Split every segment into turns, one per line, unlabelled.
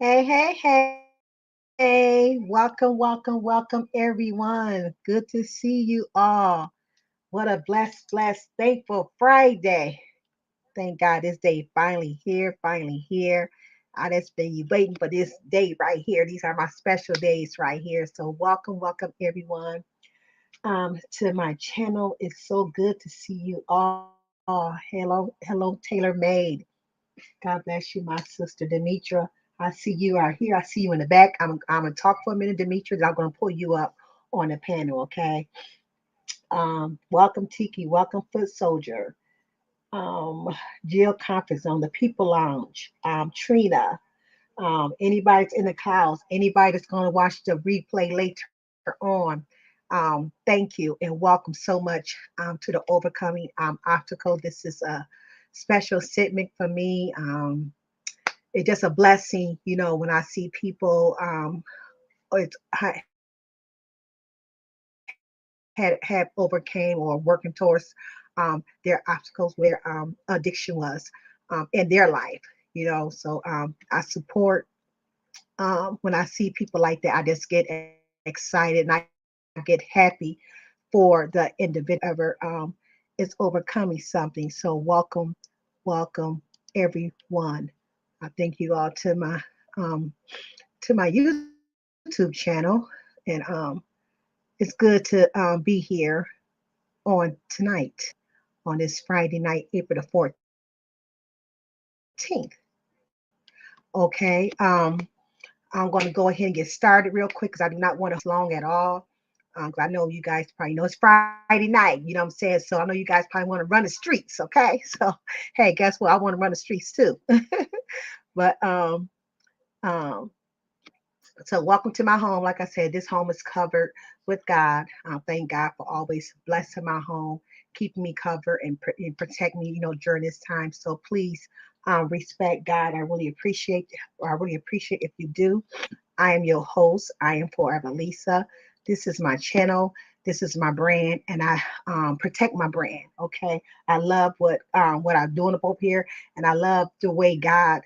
Hey, hey, hey. Welcome, everyone. Good to see you all. What a blessed, thankful Friday. Thank God this day finally here. I just been waiting for this day right here. These are my special days right here. So welcome, everyone, to my channel. It's so good to see you all. Hello, Taylor Made. God bless you, my sister Demetra. I see you are here. I see you in the back. I'm gonna talk for a minute, Demetra. I'm gonna pull you up on the panel, okay? Welcome, Tiki. Welcome, Foot Soldier. Um, Jill Conference on the People Lounge. Trina. Anybody that's in the clouds. Anybody that's gonna watch the replay later on. Thank you and welcome so much to the Overcoming Obstacle. This is a special segment for me. it's just a blessing, when I see people it's have overcame or working towards their obstacles where addiction was in their life, I support when I see people like that. I just get excited and I get happy for the individual whoever is overcoming something. So welcome everyone. I thank you all to my YouTube channel, and it's good to be here on tonight, on this Friday night, April the 14th. Okay, I'm going to go ahead and get started real quick because I do not want to long at all. Because I know you guys probably know it's Friday night, you know what I'm saying? So I know you guys probably want to run the streets, okay? So, hey, guess what? I want to run the streets too. But um, So, welcome to my home. Like I said, this home is covered with God. Thank God for always blessing my home, keeping me covered and protect me, during this time. So, please respect God. I really appreciate if you do. I am your host. I am Forever Lisa. This is my channel. This is my brand, and I protect my brand. Okay, I love what I'm doing up over here, and I love the way God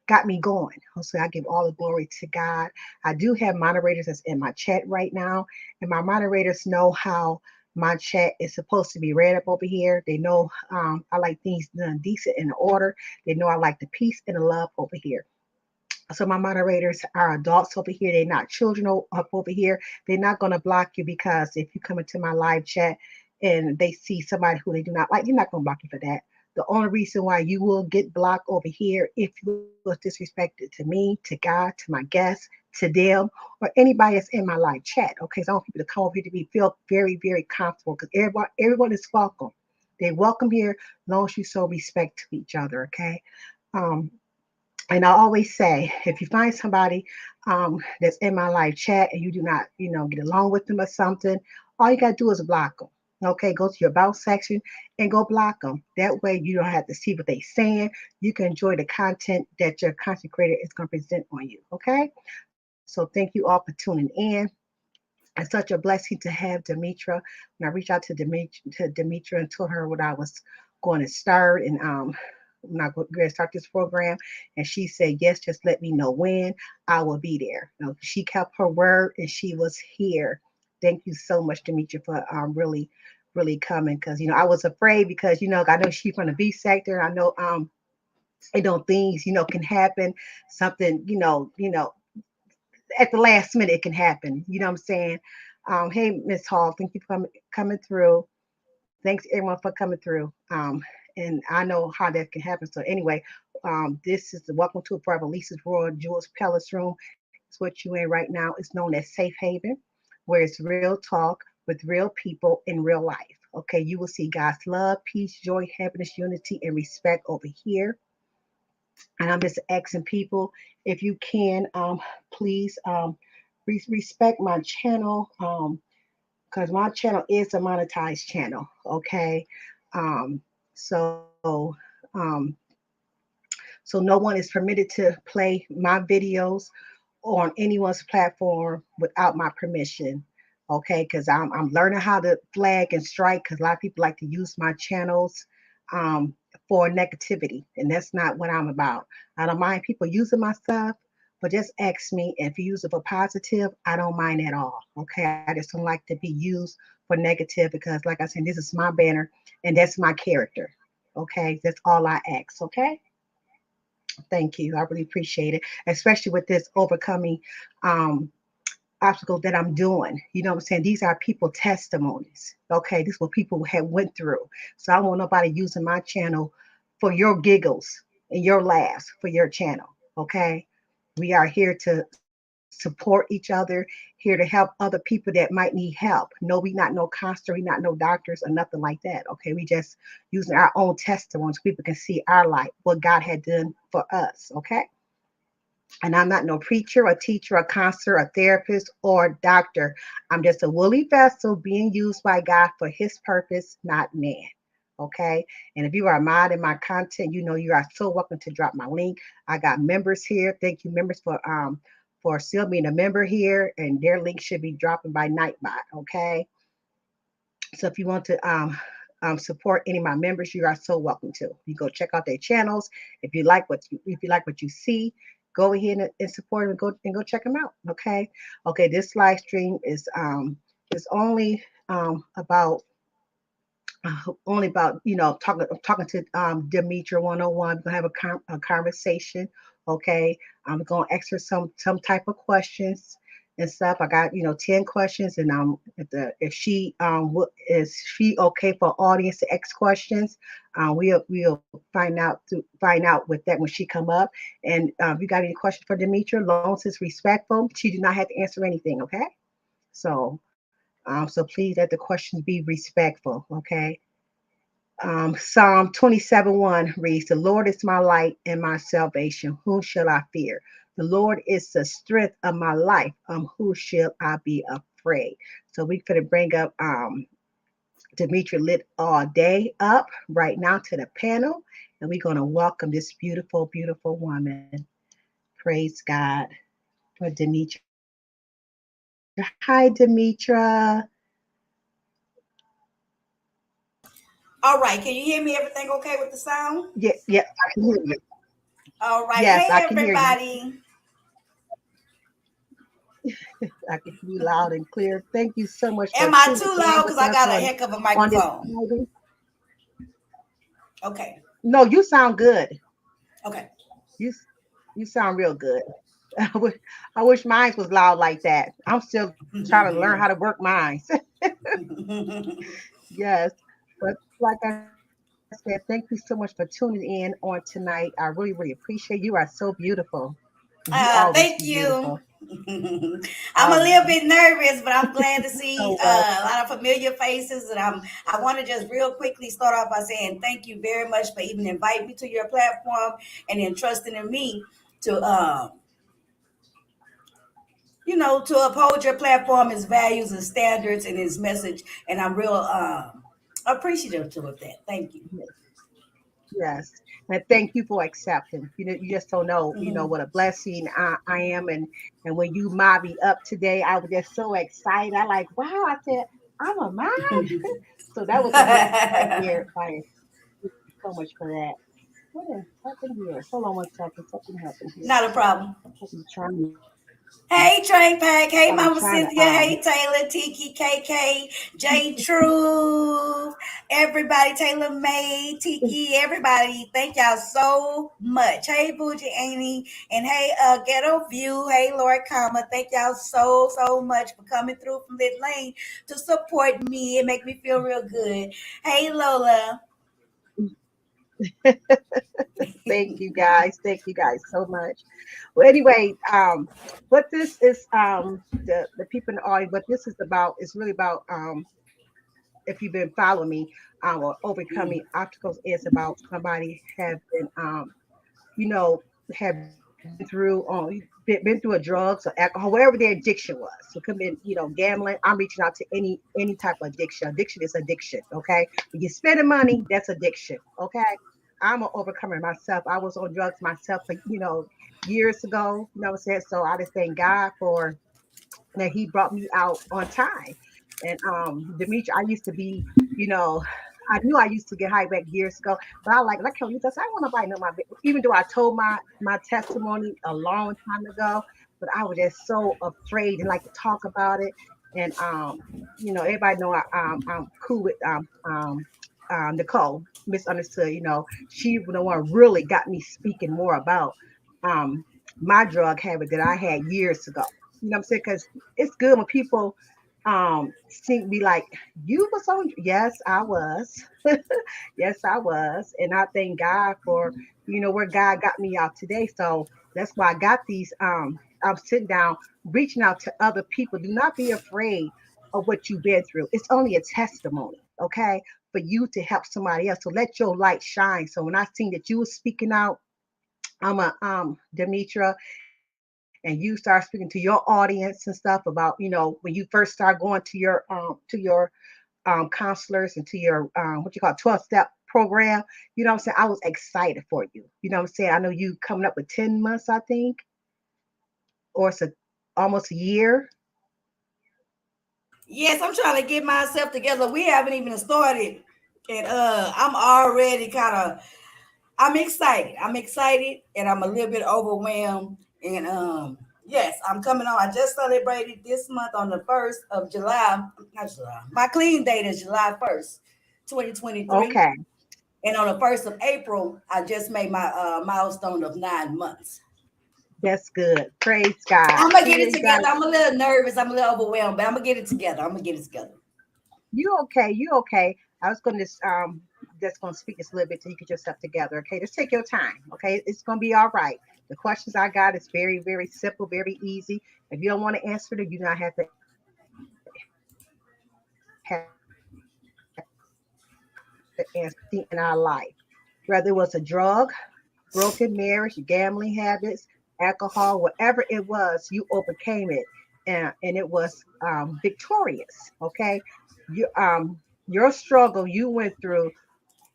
got me going. So I give all the glory to God. I do have moderators that's in my chat right now, and my moderators know how my chat is supposed to be read up over here. They know I like things done decent in order. They know I like the peace and the love over here. So my moderators are adults over here. They're not children up over here. They're not going to block you because if you come into my live chat and they see somebody who they do not like, you're not going to block you for that. The only reason why you will get blocked over here if you was disrespected to me, to God, to my guests, to them, or anybody that's in my live chat. Okay, so I want people to come over here to be feel very, very comfortable because everyone is welcome. They welcome here as long as you show respect to each other. Okay. Um, and I always say, if you find somebody that's in my live chat and you do not, get along with them or something, all you got to do is block them. Okay, go to your about section and go block them. That way you don't have to see what they're saying. You can enjoy the content that your content creator is going to present on you. Okay, so thank you all for tuning in. It's such a blessing to have Demetra. When I reached out to Demetra and told her what I was going to start, and when I going to start this program, and she said yes, just let me know when I will be there. She kept her word and she was here. Thank you so much, Demetra, for really, really coming. Because I was afraid because I know she's from the B sector. I know things can happen. Something at the last minute it can happen. You know what I'm saying? Hey, Miss Hall, thank you for coming through. Thanks everyone for coming through. And I know how that can happen. So anyway, this is the Welcome to Forever Lisa's Royal Jewels Palace Room. It's what you in right now. It's known as Safe Haven, where it's real talk with real people in real life. Okay, you will see God's love, peace, joy, happiness, unity, and respect over here. And I'm just asking people if you can, please respect my channel. Because my channel is a monetized channel. Okay, um, so um, so no one is permitted to play my videos on anyone's platform without my permission. Okay, because I'm learning how to flag and strike because a lot of people like to use my channels um, for negativity, and that's not what I'm about. I don't mind people using my stuff, but just ask me. If you use it for positive, I don't mind at all. Okay, I just don't like to be used for negative because, like I said, this is my banner and that's my character. Okay, that's all I ask. Okay. Thank you. I really appreciate it, especially with this overcoming um, obstacles that I'm doing. You know what I'm saying? These are people testimonies. Okay, this is what people have went through. So I don't want nobody using my channel for your giggles and your laughs for your channel. Okay, we are here to support each other, here to help other people that might need help. No, we not no counselor, we not no doctors or nothing like that. Okay, we just using our own testimonies. People can see our light, what God had done for us. Okay. And I'm not no preacher, a teacher, a counselor, a therapist, or doctor. I'm just a woolly vessel being used by God for his purpose, not man. Okay. And if you are a mod in my content, you know you are so welcome to drop my link. I got members here. Thank you, members, for still being a member here, and their link should be dropping by Nightbot. Okay. So if you want to support any of my members, you are so welcome to. You go check out their channels. If you like what you see, go ahead and support them, and go check them out. Okay. Okay. This live stream is only about talking to Demetra 101. We're gonna have a conversation. Okay, I'm gonna ask her some type of questions and stuff. I got 10 questions, and if she is she okay for audience to ask questions, we'll find out with that when she come up. And if you got any questions for Demetra, long as it's respectful, she do not have to answer anything. Okay, so so please let the questions be respectful. Okay. Psalm 27:1 reads, The Lord is my light and my salvation. Whom shall I fear? The Lord is the strength of my life. Who shall I be afraid? So we could bring up Demetra Lit All Day up right now to the panel. And we're going to welcome this beautiful, beautiful woman. Praise God for Demetra. Hi, Demetra.
All right. Can you hear me? Everything okay with the sound?
Yeah, I can hear you.
All right.
Yes,
Hey,
I can hear you.
everybody.
I can hear you loud and clear. Thank you so much for
Am I
tuning
too
in
loud?
with
Because I
us
got a heck of a
on this
microphone.
Friday.
Okay.
No, you sound good.
Okay.
You you sound real good. I wish mine was loud like that. I'm still trying to learn how to work mine. Yes, but like I said, thank you so much for tuning in on tonight. I really, really appreciate you. Are so beautiful. You always be
Thank
beautiful.
you. I'm a little
Um,
bit nervous, but I'm glad to see
so well,
a lot of familiar faces. And I want to just real quickly start off by saying thank you very much for even inviting me to your platform and entrusting in me to to uphold your platform, its values and standards and its message. And I'm real appreciative to of that. Thank you.
yes. And thank you for accepting. You just don't know,
Mhm.
what a blessing I am. And when you mobbed me up today, I was just so excited. I like, wow, I said, I'm a mod. So that was a blessing right there. Thank you so much for that. What happened here? Hold on one second. Something happened here.
Not a problem.
I'm trying.
Hey, Train Pack. Hey,
I'm
Mama
trying to.
Cynthia. Hey, Taylor, Tiki, KK, J Truth. Everybody, Taylor May, Tiki, everybody. Thank y'all so much. Hey, Bougie Amy. And hey, Ghetto View. Hey, Lord Comma. Thank y'all so much for coming through from Lit Lane to support me and make me feel real good. Hey, Lola.
Thank you guys. Thank you guys so much. Well, anyway, what this is, the people in the audience, what this is about is really about, if you've been following me, or overcoming obstacles, is about somebody have been, have been through been through a drugs or alcohol, whatever their addiction was. So it could have been, gambling. I'm reaching out to any type of addiction. Addiction is addiction. Okay. When you're spending money, that's addiction. Okay. I'm an overcomer myself. I was on drugs myself for, years ago. You know what I'm saying? So I just thank God for that he brought me out on time. And Demetri, I used to be, you know, I knew I used to get high back years ago, but I can't use this. I want nobody to know even though I told my testimony a long time ago, but I was just so afraid and like to talk about it. And everybody know I'm cool with Nicole, misunderstood. She was the one really got me speaking more about um my drug habit that I had years ago. You know what I'm saying? Because it's good when people see me like, you was on. Yes, I was. Yes, I was. And I thank God for, where God got me out today. So that's why I got these I'm sitting down, reaching out to other people. Do not be afraid of what you've been through. It's only a testimony, okay? For you to help somebody else. So let your light shine. So when I seen that you were speaking out, I'm a Demetra, and you start speaking to your audience and stuff about, when you first start going to your counselors and to your what you call 12-step program. You know what I'm saying? I was excited for you. You know what I'm saying? I know you coming up with 10 months, I think, or it's almost a year.
Yes, I'm trying to get myself together. We haven't even started, and I'm already kind of. I'm excited. I'm excited, and I'm a little bit overwhelmed. And yes, I'm coming on. I just celebrated this month on the 1st of July. Not July. My clean date is July 1st, 2023.
Okay,
And on the 1st of April, I just made my milestone of 9 months.
that's good. Praise God.
I'm gonna
See,
get it
you got
together. I'm a little nervous. I'm a little overwhelmed, but I'm gonna get it together. I'm gonna get it together.
you okay. You okay. I was going to just going to speak this a little bit till you get yourself together. Okay, just take your time. Okay, it's going to be all right. The questions I got is very, very simple, very easy. If you don't want to answer it, you not have to answer it. But in our life, whether it was a drug, broken marriage, gambling habits, alcohol, whatever it was, you overcame it, and it was victorious. Okay, your struggle you went through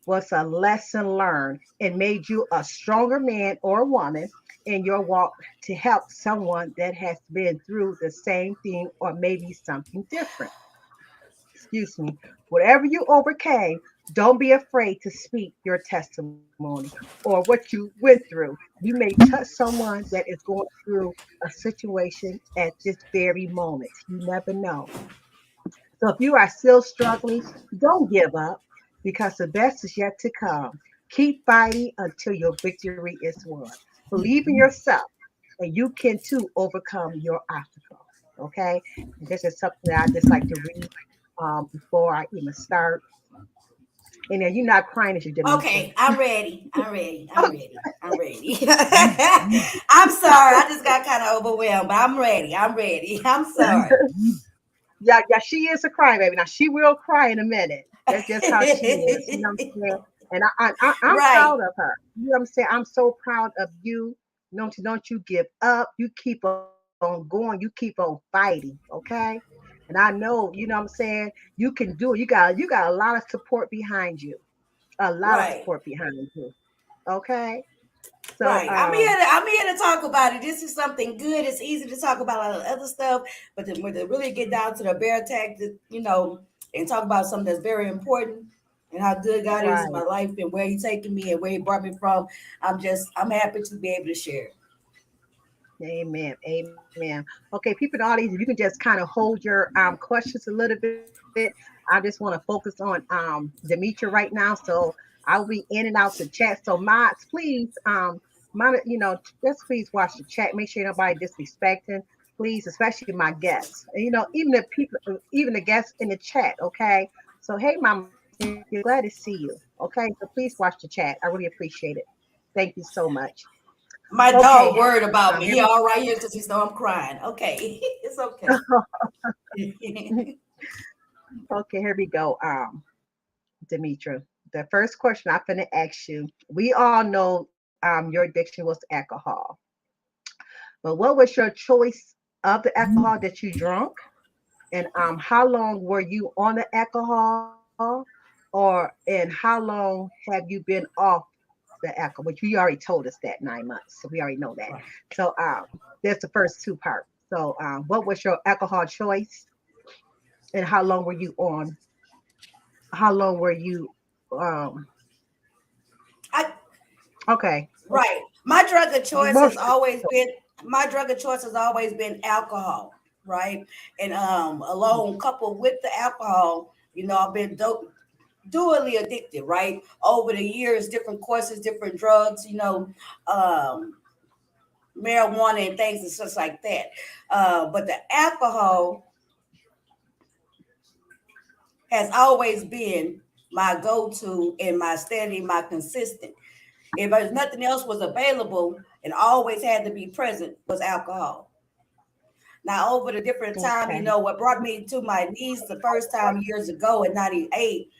was a lesson learned and made you a stronger man or woman in your walk to help someone that has been through the same thing or maybe something different. Excuse me. Whatever you overcame, don't be afraid to speak your testimony or what you went through. You may touch someone that is going through a situation at this very moment. You never know. So if you are still struggling, don't give up because the best is yet to come. Keep fighting until your victory is won. Believe in yourself, and you can too overcome your obstacles. Okay, and this is something that I just like to read before I even start. And then you're not crying as you, Demetra.
Okay, I'm ready. I'm ready. I'm ready. I'm ready. I'm sorry. I just got kind of overwhelmed, but I'm ready. I'm ready. I'm sorry.
Yeah, yeah, she is a crybaby. Now she will cry in a minute. That's just how she is. You know what I'm saying? And I'm
Right.
proud of her. You know what I'm saying? I'm so proud of you. Don't you give up. You keep on going. You keep on fighting. Okay. And I know, you know what I'm saying? You can do it. You got a lot of support behind you. A lot of
Right.
support behind you. Okay. So
Right. I'm here to talk about it. This is something good. It's easy to talk about a lot of other stuff, but when to really get down to the bare attack, and talk about something that's very important and how good God is in my
right.
life and where He taking me and where He brought me from. I'm happy to be able to share.
Amen. Amen. Okay, people in the audience, if you can just kind of hold your questions a little bit. I just want to focus on Demetra right now. So I'll be in and out the chat. So mods, please, just please watch the chat. Make sure nobody disrespecting, please, especially my guests. And, even the people, even the guests in the chat. Okay. So hey, Mama Cynthia, glad to see you. Okay. So please watch the chat. I really appreciate it. Thank you so much.
My
Okay.
dog worried about me.
Here
He all right here because he know I'm crying. Okay, it's okay.
Okay, here we go. Demetra, the first question I'm going to ask you. We all know your addiction was alcohol, but what was your choice of the alcohol that you drank, and how long were you on the alcohol, and how long have you been off the alcohol? Which we already told us that 9 months, so we already know that.
Right.
So there's the first two parts. So what was your alcohol choice, and how long were you on? How long were you? Um,
I
okay,
right. My drug of choice has
most
always been my drug of choice has always been alcohol. Right, and alone coupled with the alcohol, I've been dually addicted. Right, over the years, different courses, different drugs. Um, marijuana and things and such like that. But the alcohol has always been my go-to and my steady, my consistent. If there's nothing else was available and always had to be present was alcohol. Now, over the different time,
okay,
what brought me to my knees the first time years ago in '98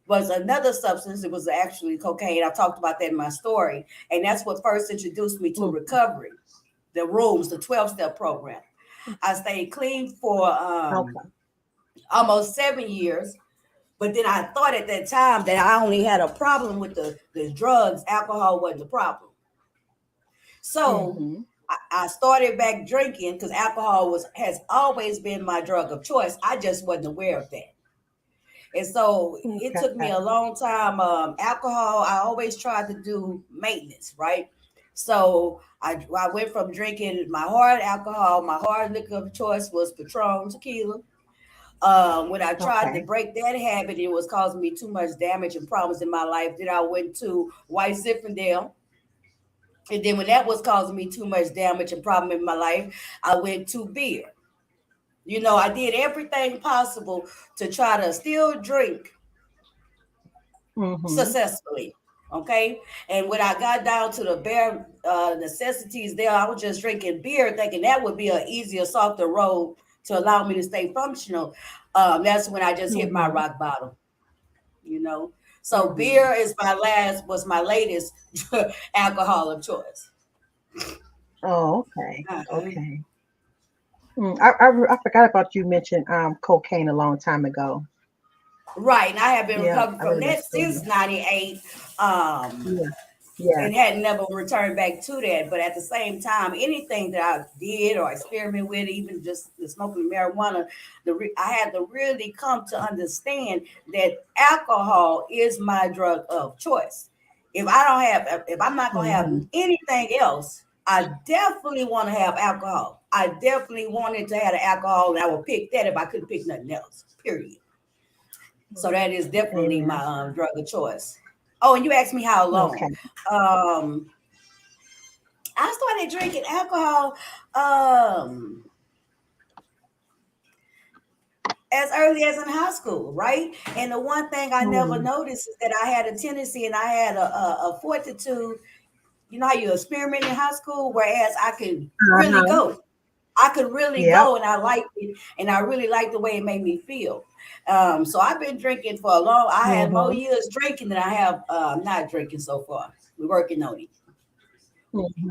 was another substance. It was actually cocaine. I talked about that in my story. And that's what first introduced me to
mm,
recovery, the rooms, the 12-step program. I stayed clean for
okay,
almost 7 years. But then I thought at that time that I only had a problem with the drugs. Alcohol wasn't the problem. So
Mm-hmm.
I started back drinking because alcohol was has always been my drug of choice. I just wasn't aware of that. And so it took me
Okay.
a long time. Alcohol, I always tried to do maintenance, right? So I went from drinking my hard alcohol, my hard liquor of choice was Patron tequila. When I tried to
Okay.
break that habit, it was causing me too much damage and problems in my life. Then I went to White Zinfandel. And then when that was causing me too much damage and problem in my life, I went to beer. I did everything possible to try to still drink
Mm-hmm.
successfully. Okay. And when I got down to the bare necessities there, I was just drinking beer, thinking that would be an easier, softer road to allow me to stay functional. That's when I just hit my
Mm-hmm.
rock bottom, you know. So
Mm-hmm.
beer was my latest alcohol of choice.
Oh, okay.
Uh-huh.
Okay. I forgot about you mentioned cocaine a long time ago.
Right. And I have been
Yeah,
recovering
I
from
remember that
that
story.
since 98. Um,
Yeah. Yes.
and had never returned back to that. But at the same time, anything that I did or experiment with, even just the smoking marijuana, I had to really come to understand that alcohol is my drug of choice. If I'm not gonna have
Mm-hmm.
anything else, I definitely want to have alcohol. I definitely wanted to have the alcohol, and I would pick that if I couldn't pick nothing else. Period. So that is definitely my
Amen.
drug of choice. Oh, and you asked me how long.
Okay.
Um, I started drinking alcohol um, as early as in high school, right? And the one thing I never
Mm-hmm.
noticed is that I had a tendency and I had a fortitude. You know how you experiment in high school, whereas I could really
Uh-huh.
go. I could really
Yep.
go, and I liked it, and I really liked the way it made me feel. So I've been drinking for a long. I had more
Mm-hmm.
years drinking than I have not drinking so far. We're working on it.
Mm-hmm.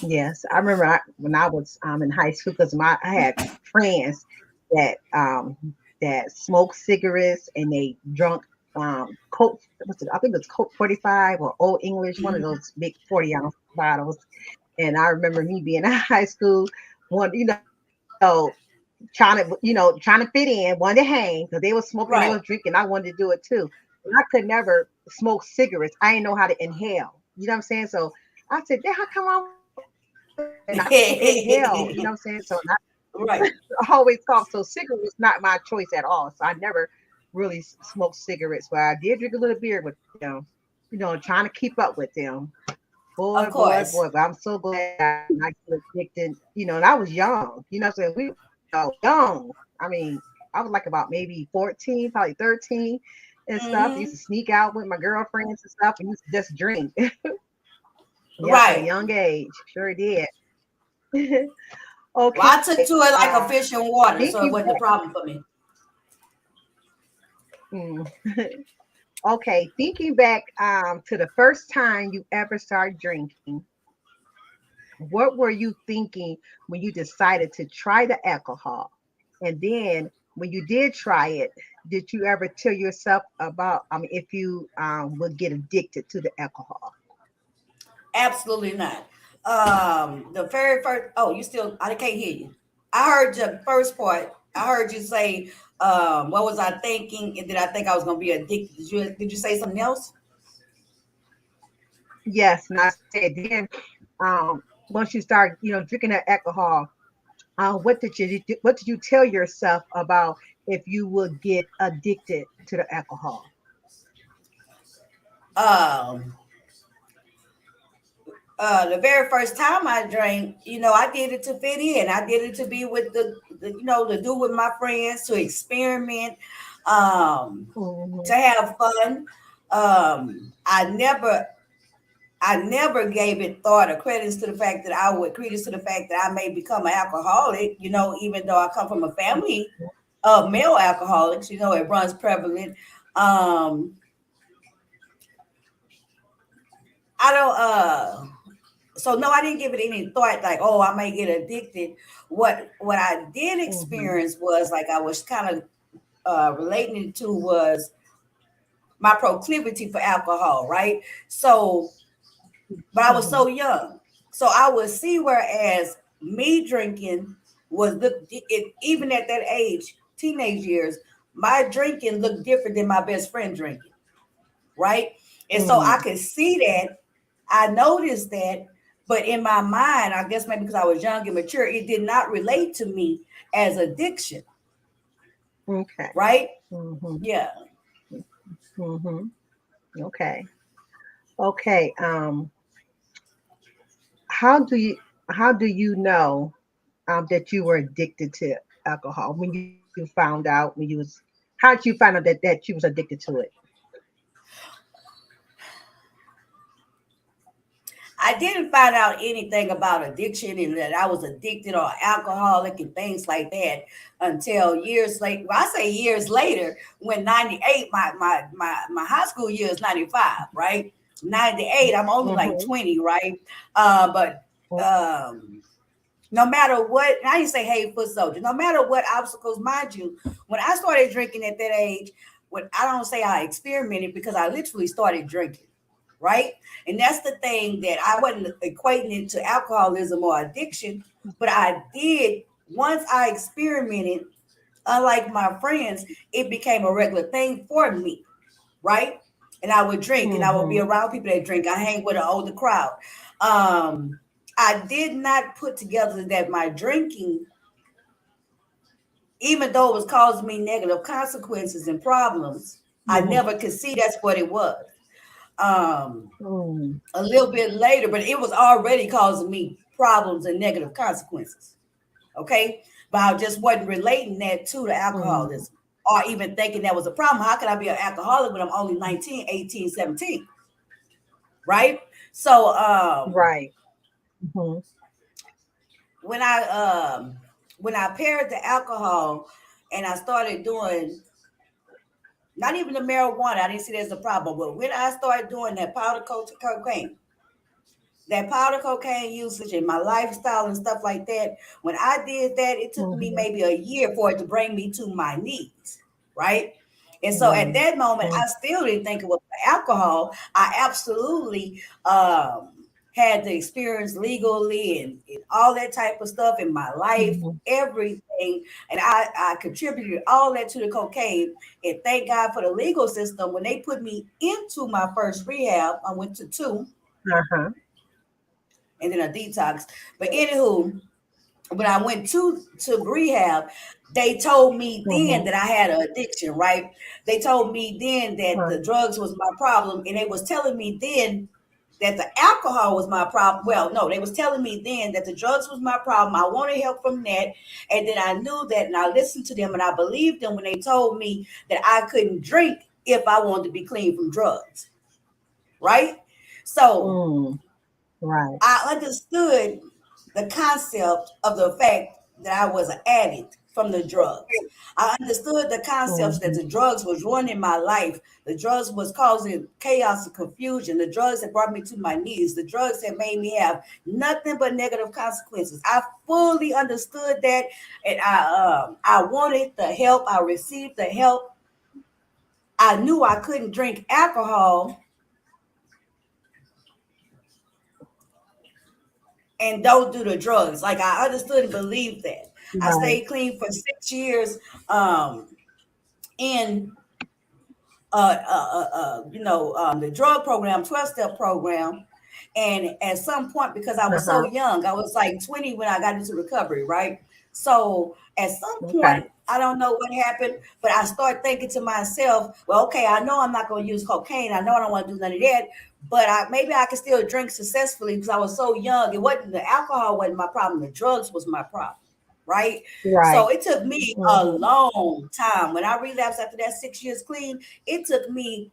Yes, I remember when I was in high school because my I had friends that that smoked cigarettes and they drunk Coke. What's it? I think it was Coke 45 or Old English, one of
Mhm.
those big 40-ounce bottles. And I remember me being in high school, one trying to fit in, wanted to hang because they were smoking, they was
Right.
drinking. I wanted to do it too. And I could never smoke cigarettes. I didn't know how to inhale. You know what I'm saying? So I said, "Dad, how come I won't inhale?" You know what I'm saying? So I
Right.
always talk. So cigarettes not my choice at all. So I never really smoked cigarettes, but I did drink a little beer with them. Trying to keep up with them. Boy,
Of
boy,
course.
boy. But I'm so glad I did not get addicted. And I was young. You know what I'm saying? We young. I mean, I was like about maybe 14, probably 13 and stuff.
Hmm.
Used to sneak out with my girlfriends and stuff and used to just drink. Yep, at a
Right.
young age. Sure did.
Well,
Okay.
I took to it like a fish in water, so it
Thinking
wasn't a
back.
problem for me.
mm, okay, thinking back to the first time you ever started drinking, what were you thinking when you decided to try the alcohol? And then when you did try it, did you ever tell yourself about, I mean, if you would get addicted to the alcohol?
Absolutely not. The very first. Oh, you still? I can't hear you. I heard the first part. I heard you say, "What was I thinking?" And did I think I was going to be addicted? Did you say something else?
Yes, and I said then once you start, drinking that alcohol, what did you tell yourself about if you would get addicted to the alcohol?
Um, the very first time I drank, I did it to fit in. I did it to be with to do with my friends, to experiment, to
Mhm.
have fun. I never gave it thought or credence to the fact that I would credence to the fact that I may become an alcoholic. Even though I come from a family of male alcoholics, it runs prevalent. Um, I don't. So no, I didn't give it any thought like, oh, I may get addicted. What I did
Mhm.
experience was like I was kind of relating it to was my proclivity for alcohol, right? So, but I was
Mhm.
so young, so I would see whereas me drinking was even at that age, teenage years, my drinking looked different than my best friend drinking, right? And so I
Mm.
could see that. I noticed that, but in my mind, I guess maybe because I was young and mature, it did not relate to me as addiction,
Okay.
right?
Mhm.
Yeah.
Mhm. Okay. Okay. How do you how do you know that you were addicted to alcohol when you found out when you was how did you find out that you was addicted to it?
I didn't find out anything about addiction and that I was addicted or alcoholic and things like that until years later. Well, I say years later when 98, my high school year is 95, right? 98, I'm only like
Mhm.
20, right? But um, no matter what, and I didn't say hey foot soldier, no matter what obstacles, mind you, when I started drinking at that age, when I don't say I experimented because I literally started drinking, right? And that's the thing that I wasn't equating it to alcoholism or addiction, but I did once I experimented, unlike my friends, it became a regular thing for me, right? And I would drink and I would be
Mhm.
around people that drink. I hang with an older crowd. Um, I did not put together that my drinking, even though it was causing me negative consequences and problems, I
Mhm.
never could see that's what it was. Um,
Mm.
a little bit later, but it was already causing me problems and negative consequences. Okay. But I just wasn't relating that to the
Mm.
alcoholism or even thinking that was a problem. How could I be an alcoholic when I'm only 19, 18, 17? Right. So
Right. Mhm.
when I when I paired the alcohol and I started doing not even the marijuana, I didn't see that as a problem, but when I started doing that powder cocaine, that powder cocaine usage and my lifestyle and stuff like that, when I did that, it took me
Mhm.
maybe a year for it to bring me to my knees, right? And so at
Mm.
that moment, I
Mm.
still didn't think it was alcohol. I absolutely had the experience legally and all that type of stuff in my life,
Mhm.
everything. And I contributed all that to the cocaine. And thank God for the legal system. When they put me into my first rehab, I went to two
Uh-huh.
and then a detox. But anywho, when I went to rehab, they told me then
Mhm.
that I had an addiction, right? They told me then that
Uh-huh.
the drugs was my problem, and they was telling me then that the alcohol was my problem. Well, no, they was telling me then that the drugs was my problem. I wanted help from that, and then I knew that, and I listened to them, and I believed them when they told me that I couldn't drink if I wanted to be clean from drugs, right? So
Mm. Right.
I understood the concept of the fact that I was an addict from the drugs. I understood the concepts that
Mhm.
the drugs was ruining my life. The drugs was causing chaos and confusion. The drugs that brought me to my knees. The drugs that made me have nothing but negative consequences. I fully understood that, and I wanted the help. I received the help. I knew I couldn't drink alcohol and don't do the drugs. Like I understood and believed that. I
Right.
stayed clean for 6 years in the drug program, 12-step program. And at some point, because I was so
Uh-huh.
young, I was like 20 when I got into recovery, right? So at some
Okay.
point, I don't know what happened, but I started thinking to myself, well, okay, I know I'm not going to use cocaine. I know I don't want to do none of that, but maybe I can still drink successfully because I was so young. It wasn't the alcohol wasn't my problem. The drugs was my problem, right? So
Right.
it took me a
Mhm.
long time. When I relapsed after that 6 years clean, it took me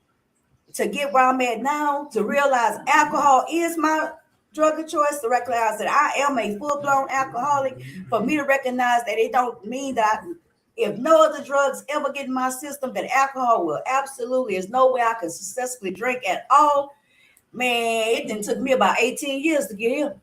to get where I'm at now to realize alcohol is my drug of choice, to recognize that I am a full blown alcoholic, for me to recognize that it don't mean that if no other drugs ever get in my system, that alcohol will absolutely, there's no way I can successfully drink at all. Man, it then took me about 18 years to get here.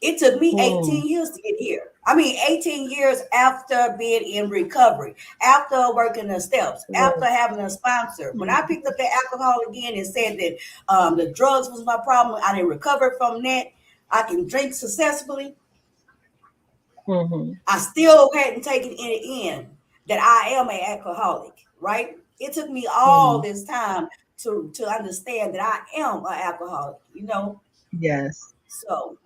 It took me
Mm.
18 years to get here. I mean, 18 years after being in recovery, after working the steps, after
Right.
having a sponsor. When I
Mm-hmm.
picked up that alcohol again and said that the drugs was my problem, I didn't recover from that. I can drink successfully.
Mm-hmm.
I still hadn't taken it in that I am an alcoholic, right? It took me all
Mm-hmm.
this time to understand that I am an alcoholic, you know?
Yes.
So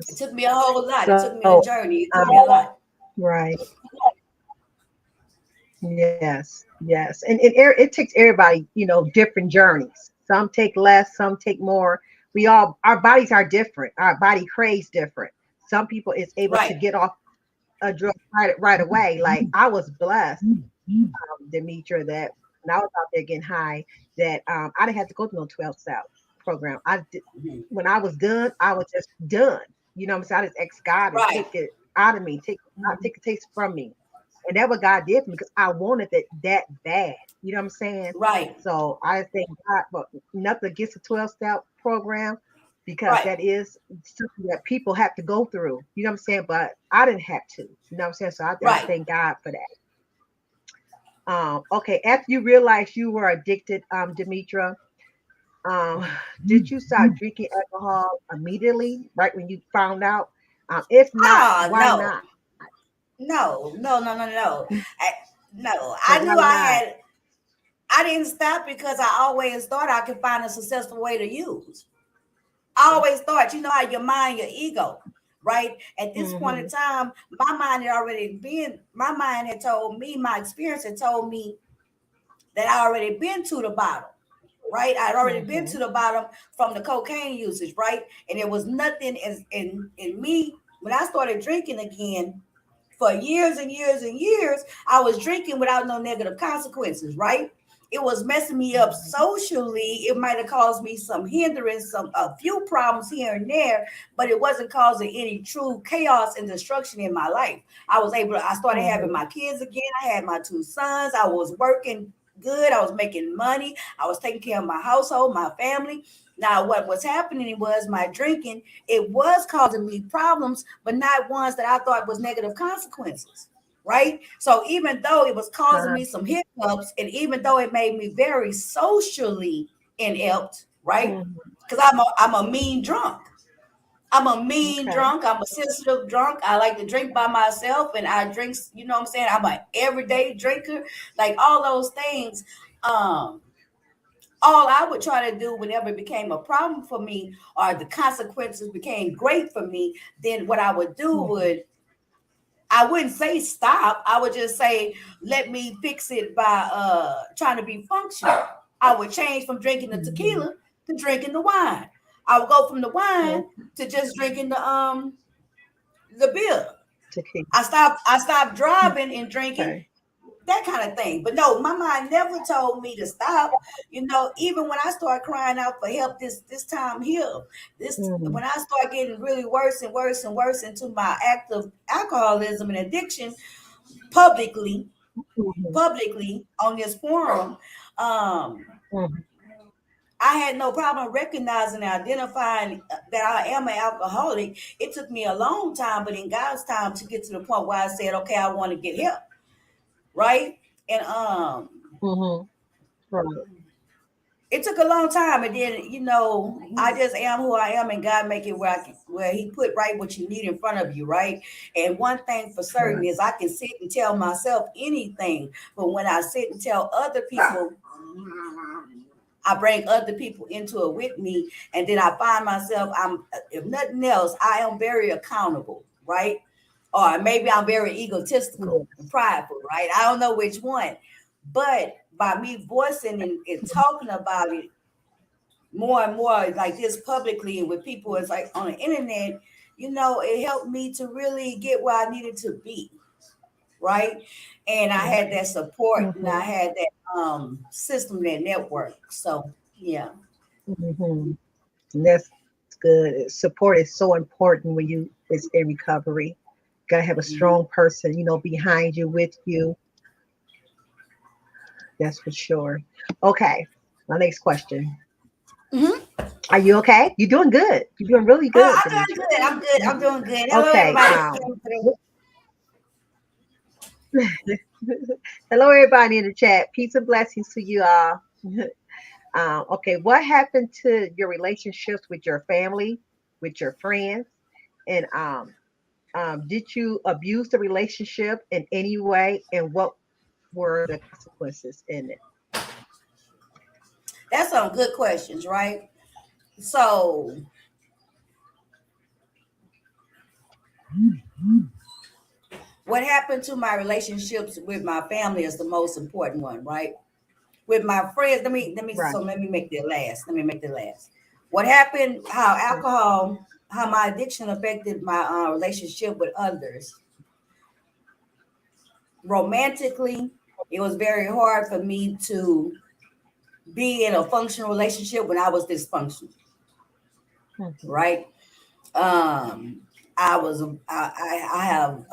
it
Yes.
took me a whole lot. It took
So,
me a journey. It took me a lot.
right. Yes. Yes. And it takes everybody, different journeys. Some take less, some take more. Our bodies are different. Our body craves different. Some people is able to
Right.
get off a drug right away. Like I was blessed, Demetra, that when I was out there getting high, that I didn't have to go through no 12 step program.
Mhm.
When I was done, I was just done. You know what I'm saying? I just asked God to
Right.
take it out of me, take the taste from me. And that what God did for me because I wanted it that bad. You know what I'm saying?
Right.
So I thank God, but nothing against the 12 step program because
Right.
that is something that people have to go through. You know what I'm saying? But I didn't have to. You know what I'm saying? So I
Right.
thank God for that. Okay, after you realized you were addicted, Demetra, um, did you start drinking alcohol immediately, right when you found out? If not,
Ah,
why
no.
not?
No, no, no, no, no. I, no,
So
I
why
knew I
not?
had, I didn't stop because I always thought I could find a successful way to use. I always thought, you know how your mind, your ego, right? At this point in
Mm-hmm.
time, my mind had told me, my experience had told me that I already been to the bottom, right? I'd already been
Mm-hmm.
to the bottom from the cocaine usage, right? And there was nothing in me when I started drinking again for years and years and years. I was drinking without no negative consequences, right? It was messing me up socially. It might have caused me some hindrance, some a few problems here and there, but it wasn't causing any true chaos and destruction in my life. I started having
Mm-hmm.
my kids again. I had my two sons. I was working good. I was making money. I was taking care of my household, my family. Now, what was happening was my drinking, it was causing me problems, but not ones that I thought was negative consequences. Right. So even though it was causing me some hiccups, and even though it made me very socially inept, right?
Mm-hmm.
Because I'm a mean drunk. I'm a mean
Okay.
drunk. I'm a sensitive drunk. I like to drink by myself, and I drink. You know what I'm saying? I'm an everyday drinker. Like all those things. Um, all I would try to do whenever it became a problem for me, or the consequences became great for me, then what I would do
Mm-hmm.
I wouldn't say stop. I would just say, let me fix it by trying to be functional. I would change from drinking the
Mm-hmm.
tequila to drinking the wine. I would go from the wine
Okay.
to just drinking the beer.
To keep.
I stopped driving and drinking,
Okay.
that kind of thing. But no, my mind never told me to stop. You know, even when I started crying out for help this time here, this
Mm-hmm.
when I started getting really worse and worse and worse into my active alcoholism and addiction publicly,
Mm-hmm.
publicly on this forum, um,
Mm-hmm.
I had no problem recognizing and identifying that I am an alcoholic. It took me a long time, but in God's time to get to the point where I said, okay, I want to get help, right? And
Mm-hmm. Right.
it took a long time, and then I just am who I am, and God make it where He put right what you need in front of you, right? And one thing for certain
Right.
is I can sit and tell myself anything, but when I sit and tell other people, I bring other people into it with me, and then I find myself, if nothing else, I am very accountable, right? Or maybe I'm very egotistical and
Yes.
prideful, right? I don't know which one, but by me voicing and talking about it more and more like this publicly and with people, it's like on the internet, it helped me to really get where I needed to be, right? And I had that support, and I
Mm-hmm.
had that system, that network. So yeah.
Mm-hmm. And that's good. Support is so important when you is in recovery. Gotta have a strong
Hmm.
person, behind you, with you. That's for sure. Okay. My next question.
Hmm.
Are you okay? You're doing good. You're doing really good,
I'm doing
Demetra.
good. I'm good. I'm doing good. Hello,
Okay.
everybody.
Hello, everybody in the chat. Peace and blessings to you all. Okay, what happened to your relationships with your family, with your friends, and did you abuse the relationship in any way, and what were the consequences in it?
That's some good questions, right? So, what happened to my relationships with my family is the most important one, right? With my friends,
Right.
let me make that last. Let me make that last. What happened? How alcohol, how my addiction affected my relationship with others romantically. It was very hard for me to be in a functional relationship when I was dysfunctional,
Mm-hmm.
right? Um, I have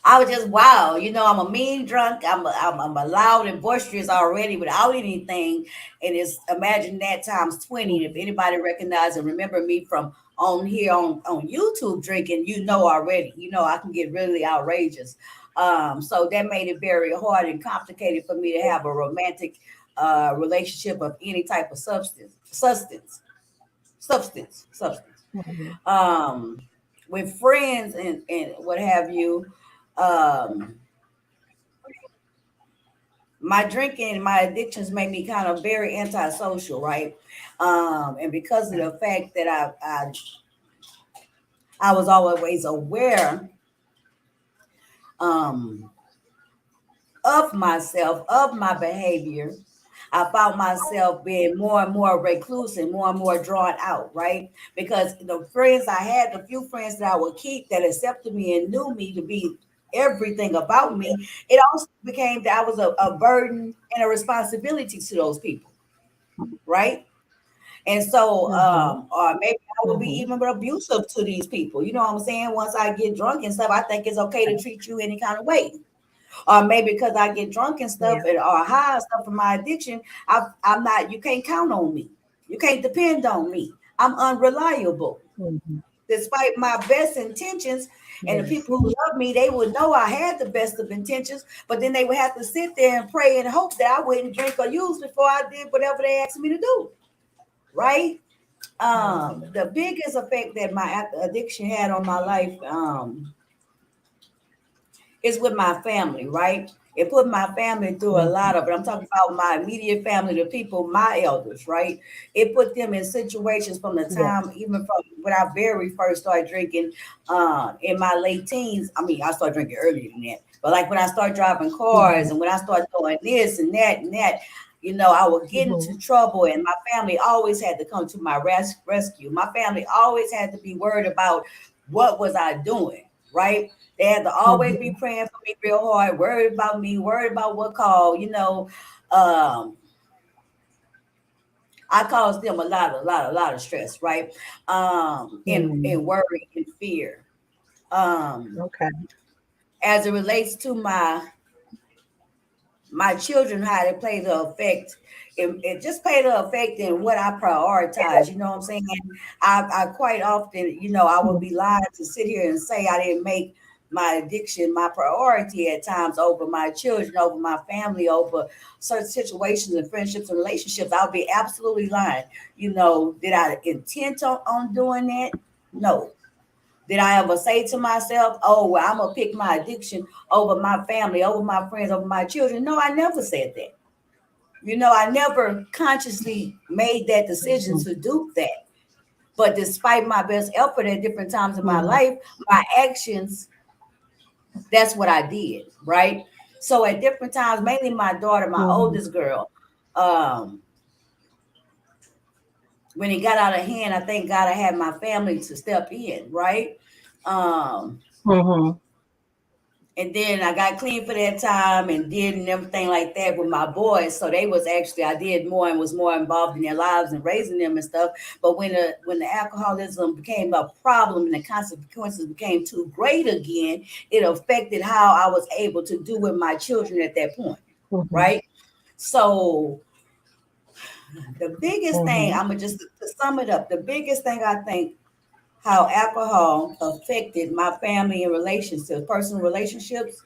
I was just wow, I'm a mean drunk. I'm a loud and boisterous already without anything, and it's imagine that times 20. If
Mm-hmm.
anybody recognize and remember me from on here on YouTube drinking, already. I can get really outrageous. So that made it very hard and complicated for me to have a romantic relationship of any type of substance.
Mm-hmm.
Um, with friends and what have you. Um, my drinking, my addictions made me kind of very antisocial, right? And because of the fact that I was always aware um, of myself, of my behavior, I found myself being more and more recluse and more drawn out, right? Because the friends I had, the few friends that I would keep that accepted me and knew me to be everything about me, it also became that I was a burden and a responsibility to those people, right? And so,
Mm-hmm.
or maybe I would be
Mm-hmm.
even abusive to these people. You know what I'm saying? Once I get drunk and stuff, I think it's okay to treat you any kind of way. Or maybe because I get drunk and stuff
Yeah.
and or high and stuff from my addiction, I'm not. You can't count on me. You can't depend on me. I'm unreliable.
Mm-hmm.
Despite my best intentions, and the
Yes.
people who love me, they would know I had the best of intentions, but then they would have to sit there and pray and hope that I wouldn't drink or use before I did whatever they asked me to do. Right?
Mm-hmm.
The biggest effect that my addiction had on my life is with my family, right? It put my family through a
Mm-hmm.
lot of it. I'm talking about my immediate family, the people, my elders, right? It put them in situations from the time,
Yes.
even from when I very first started drinking in my late teens. I mean, I started drinking earlier than that. But like when I started driving cars
Mm-hmm.
and when I started doing this and that, I would get
Mm-hmm.
into trouble and my family always had to come to my rescue. My family always had to be worried about what was I doing, right? They had to always be
Mm-hmm.
praying for me real hard, worried about me, worried about what call. Um, I caused them a lot of stress, right? And
Mm-hmm.
worry and fear. Um,
Okay.
as it relates to my children, how they play the effect. It just played the effect in what I prioritize. You know what I'm saying? I quite often, I would be lying to sit here and say I didn't make my addiction my priority at times over my children, over my family, over certain situations and friendships and relationships. I would be absolutely lying. Did I intend on doing that? No. Did I ever say to myself, oh, well, I'm going to pick my addiction over my family, over my friends, over my children? No, I never said that. I never consciously made that decision
Mm-hmm.
to do that. But despite my best effort at different times in my
Mm-hmm.
life, my actions, that's what I did, right? So at different times, mainly my daughter, my
Mm-hmm.
oldest girl, um, when it got out of hand, I thank God I had my family to step in, right? Um,
Mm-hmm.
and then I got clean for that time and did and everything like that with my boys. So they was actually I did more and was more involved in their lives and raising them and stuff. But when the alcoholism became a problem and the consequences became too great again, it affected how I was able to do with my children at that point,
Mm-hmm.
right? So The biggest thing,
Mm-hmm.
I'm gonna just to sum it up, the biggest thing I think how alcohol affected my family and relationships, personal relationships,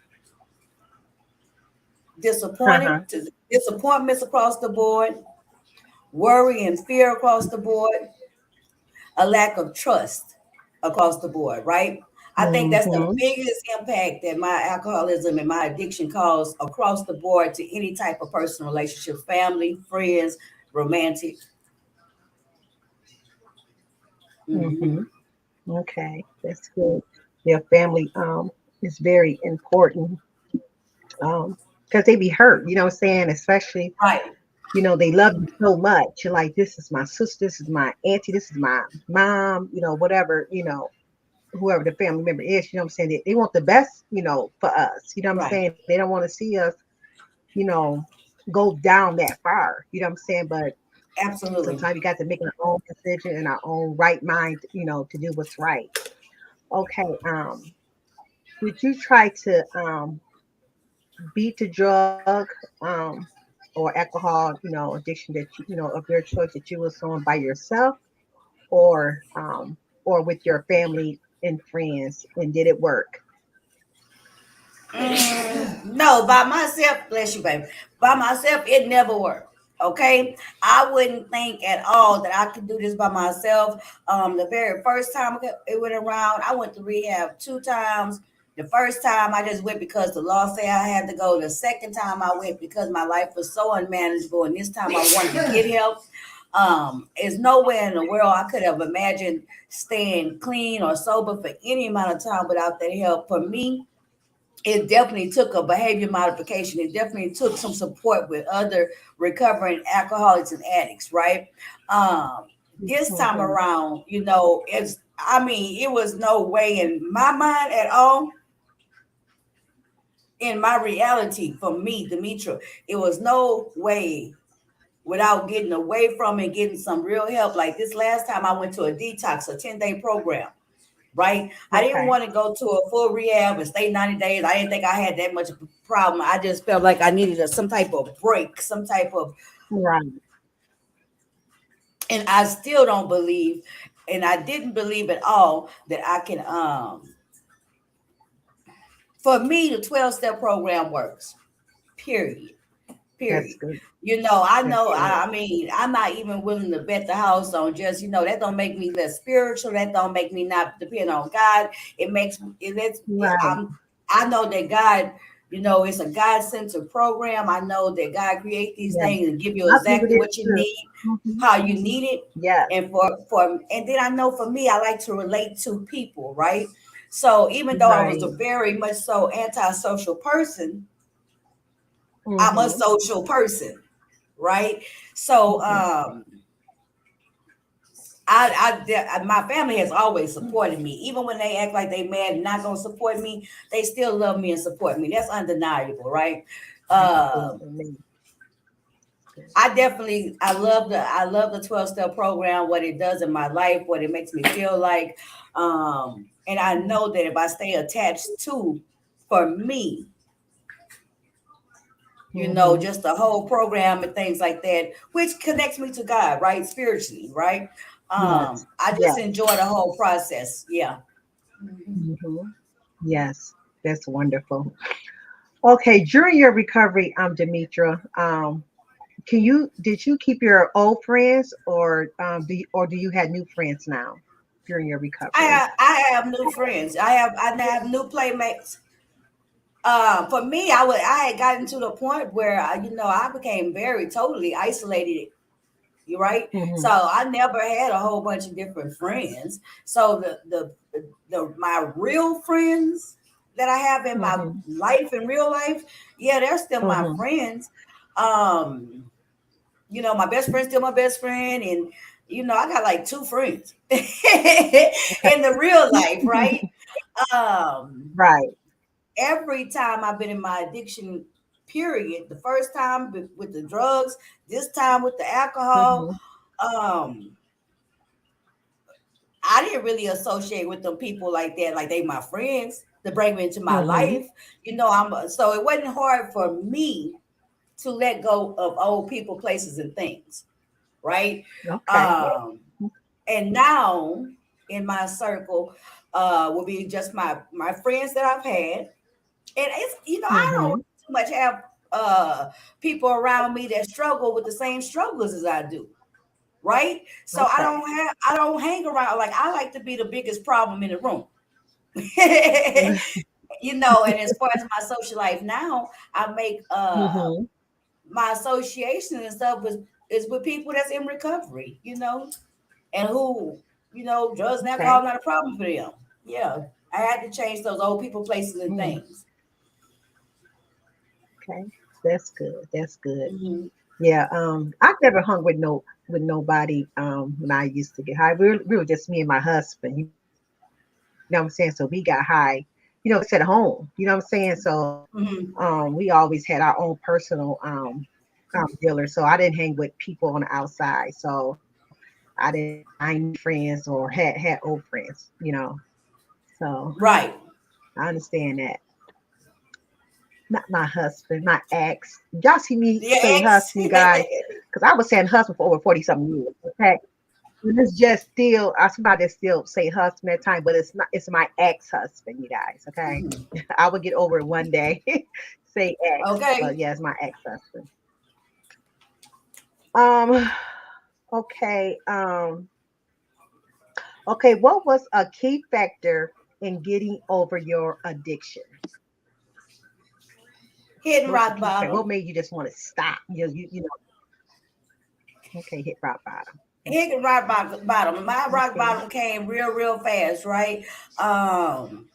Uh-huh.
disappointments across the board, worry and fear across the board, a lack of trust across the board, right? I think that's the
Mm-hmm.
biggest impact that my alcoholism and my addiction caused across the board to any type of personal relationship, family, friends, romantic.
Mm-hmm.
Hmm.
Okay, that's good. Your family is very important because they be hurt, you know what I'm saying? Especially,
Right,
they love you so much. You're like, this is my sister, this is my auntie, this is my mom, whatever, whoever the family member is, you know what I'm saying? They want the best, for us, you know what I'm
right,
saying? They don't want to see us, you know, go down that far, you know what I'm saying? But
absolutely.
sometimes you got to make our own decision in our own right mind, to do what's right. Okay, did you try to beat the drug or alcohol, addiction that of your choice that you was on by yourself or with your family and friends, and did it work?
No, by myself, bless you, baby. By myself, it never worked. Okay, I wouldn't think at all that I could do this by myself. The very first time it went around, I went to rehab 2 times. The first time I just went because the law said I had to go. The second time I went because my life was so unmanageable, and this time I wanted to get help. There's nowhere in the world I could have imagined staying clean or sober for any amount of time without that help. For me, it definitely took a behavior modification. It definitely took some support with other recovering alcoholics and addicts, right? This time
Mm-hmm.
around, it was no way in my mind at all, in my reality for me, Demetra, it was no way without getting away from it, getting some real help. Like this last time I went to a detox, a 10-day program, right? I didn't
Okay.
want to go to a full rehab and stay 90 days. I didn't think I had that much of a problem. I just felt like I needed some type of break, some type of,
Right.
and I still don't believe, and I didn't believe at all that I can, for me, the 12-step program works, period.
That's
Period.
good.
I
That's
know,
good.
I'm not even willing to bet the house on just, that don't make me less spiritual. That don't make me not depend on God. It makes, it lets,
Right.
I know that God, it's a God centered program. I know that God create these
Yeah.
things and give you
I believe it
exactly
is
what you
too.
need,
Hmm.
how you need it.
Yes.
And then I know for me, I like to relate to people, right? So even though I was a
Right.
very much so antisocial person, I'm a
Hmm.
social person, right? So
Hmm.
my family has always supported me, even when they act like they mad and not gonna support me. They still love me and support me. That's undeniable, right? Um,
Absolutely. Good.
I love the 12-step program, what it does in my life, what it makes me feel like, and I know that if I stay attached to, for me,
Hmm.
just the whole program and things like that, which connects me to God, right? Spiritually, right?
Yes.
I just
Yes.
enjoy the whole process. Yeah. Mhm.
Hmm. Yes. That's wonderful. Okay. During your recovery, Demetra, did you keep your old friends or do you have new friends now during your recovery?
I have new friends. I have new playmates. For me, I had gotten to the point where I became very totally isolated. You right? So
Hmm.
I never had a whole bunch of different friends. So my real friends that I have in my
Hmm.
life in real life, yeah, they're still my
Hmm.
friends. Um, my best friend's still my best friend, and I got like two friends
Okay.
in the real life, right? Um,
Right.
every time I've been in my addiction period, the first time with the drugs, this time with the alcohol,
Hmm.
um, I didn't really associate with them people like that, like they my friends to bring me into my
Hmm.
life. So it wasn't hard for me to let go of old people, places, and things. right?
Okay.
Um, and now in my circle will be just my friends that I've had, and it's I don't
Mm-hmm.
too much have uh people around me that struggle with the same struggles as I do, right? So
Okay.
I don't hang around. Like, I like to be the biggest problem in the room. And as far as my social life now, I make
Mm-hmm.
my association and stuff is with people that's in recovery, and who, drugs and alcohol
Okay.
not a problem for them. Yeah. I had to change those old people, places, and
Mm,
things.
okay. That's good. That's good.
Hmm.
Yeah. I've never hung with nobody when I used to get high. We were just me and my husband, you know what I'm saying? So we got high, just at home, you know what I'm saying? So we
Hmm.
always had our own personal dealer. So I didn't hang with people on the outside. So I didn't find new friends or had old friends. So
Right.
I understand that. Not my husband, my ex. Y'all see me
Your
say
ex.
husband, you guys, because I was saying husband for over 40 something years. Okay. And it's just still, somebody that still say husband at time, but it's not, it's my ex husband, you guys. Okay.
Mhm.
I would get over it one day, say ex, but
Okay.
yeah, it's my ex husband. Um, okay. Okay. What was a key factor in getting over your addiction?
Hitting
What's the
rock
key factor? What
bottom.
made you just want to stop? Okay, hit rock bottom.
Hitting bottom. My rock
Okay.
bottom came real, real fast, right? Um,